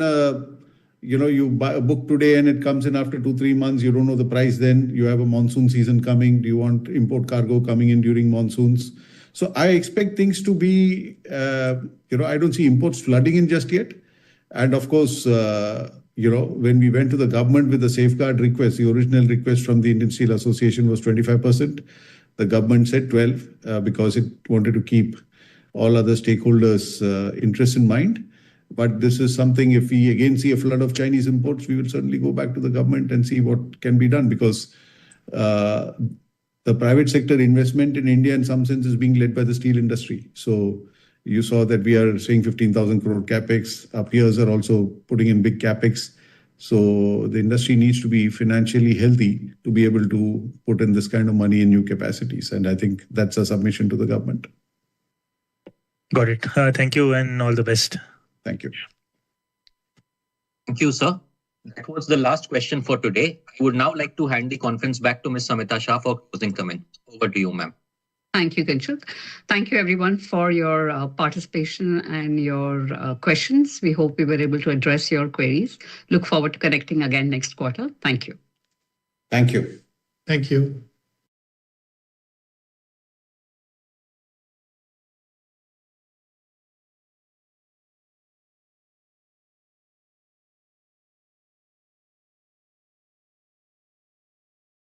you buy a book today and it comes in after 2-3 months, you don't know the price then. You have a monsoon season coming. Do you want import cargo coming in during monsoons? So I expect things to be, I don't see imports flooding in just yet. And of course, when we went to the government with the safeguard request, the original request from the Indian Steel Association was 25%. The government said 12 because it wanted to keep all other stakeholders' interests in mind. But this is something, if we again see a flood of Chinese imports, we will certainly go back to the government and see what can be done because the private sector investment in India in some sense is being led by the steel industry. So you saw that we are saying 15,000 crore capex. Our peers are also putting in big capex. So the industry needs to be financially healthy to be able to put in this kind of money in new capacities. And I think that's a submission to the government. Got it. Thank you and all the best. Thank you. Thank you, sir. That was the last question for today. I would now like to hand the conference back to Ms. Samita Shah for closing comments. Over to you, ma'am. Thank you, Kinshuk. Thank you, everyone, for your participation and your questions. We hope we were able to address your queries. Look forward to connecting again next quarter. Thank you. Thank you. Thank you.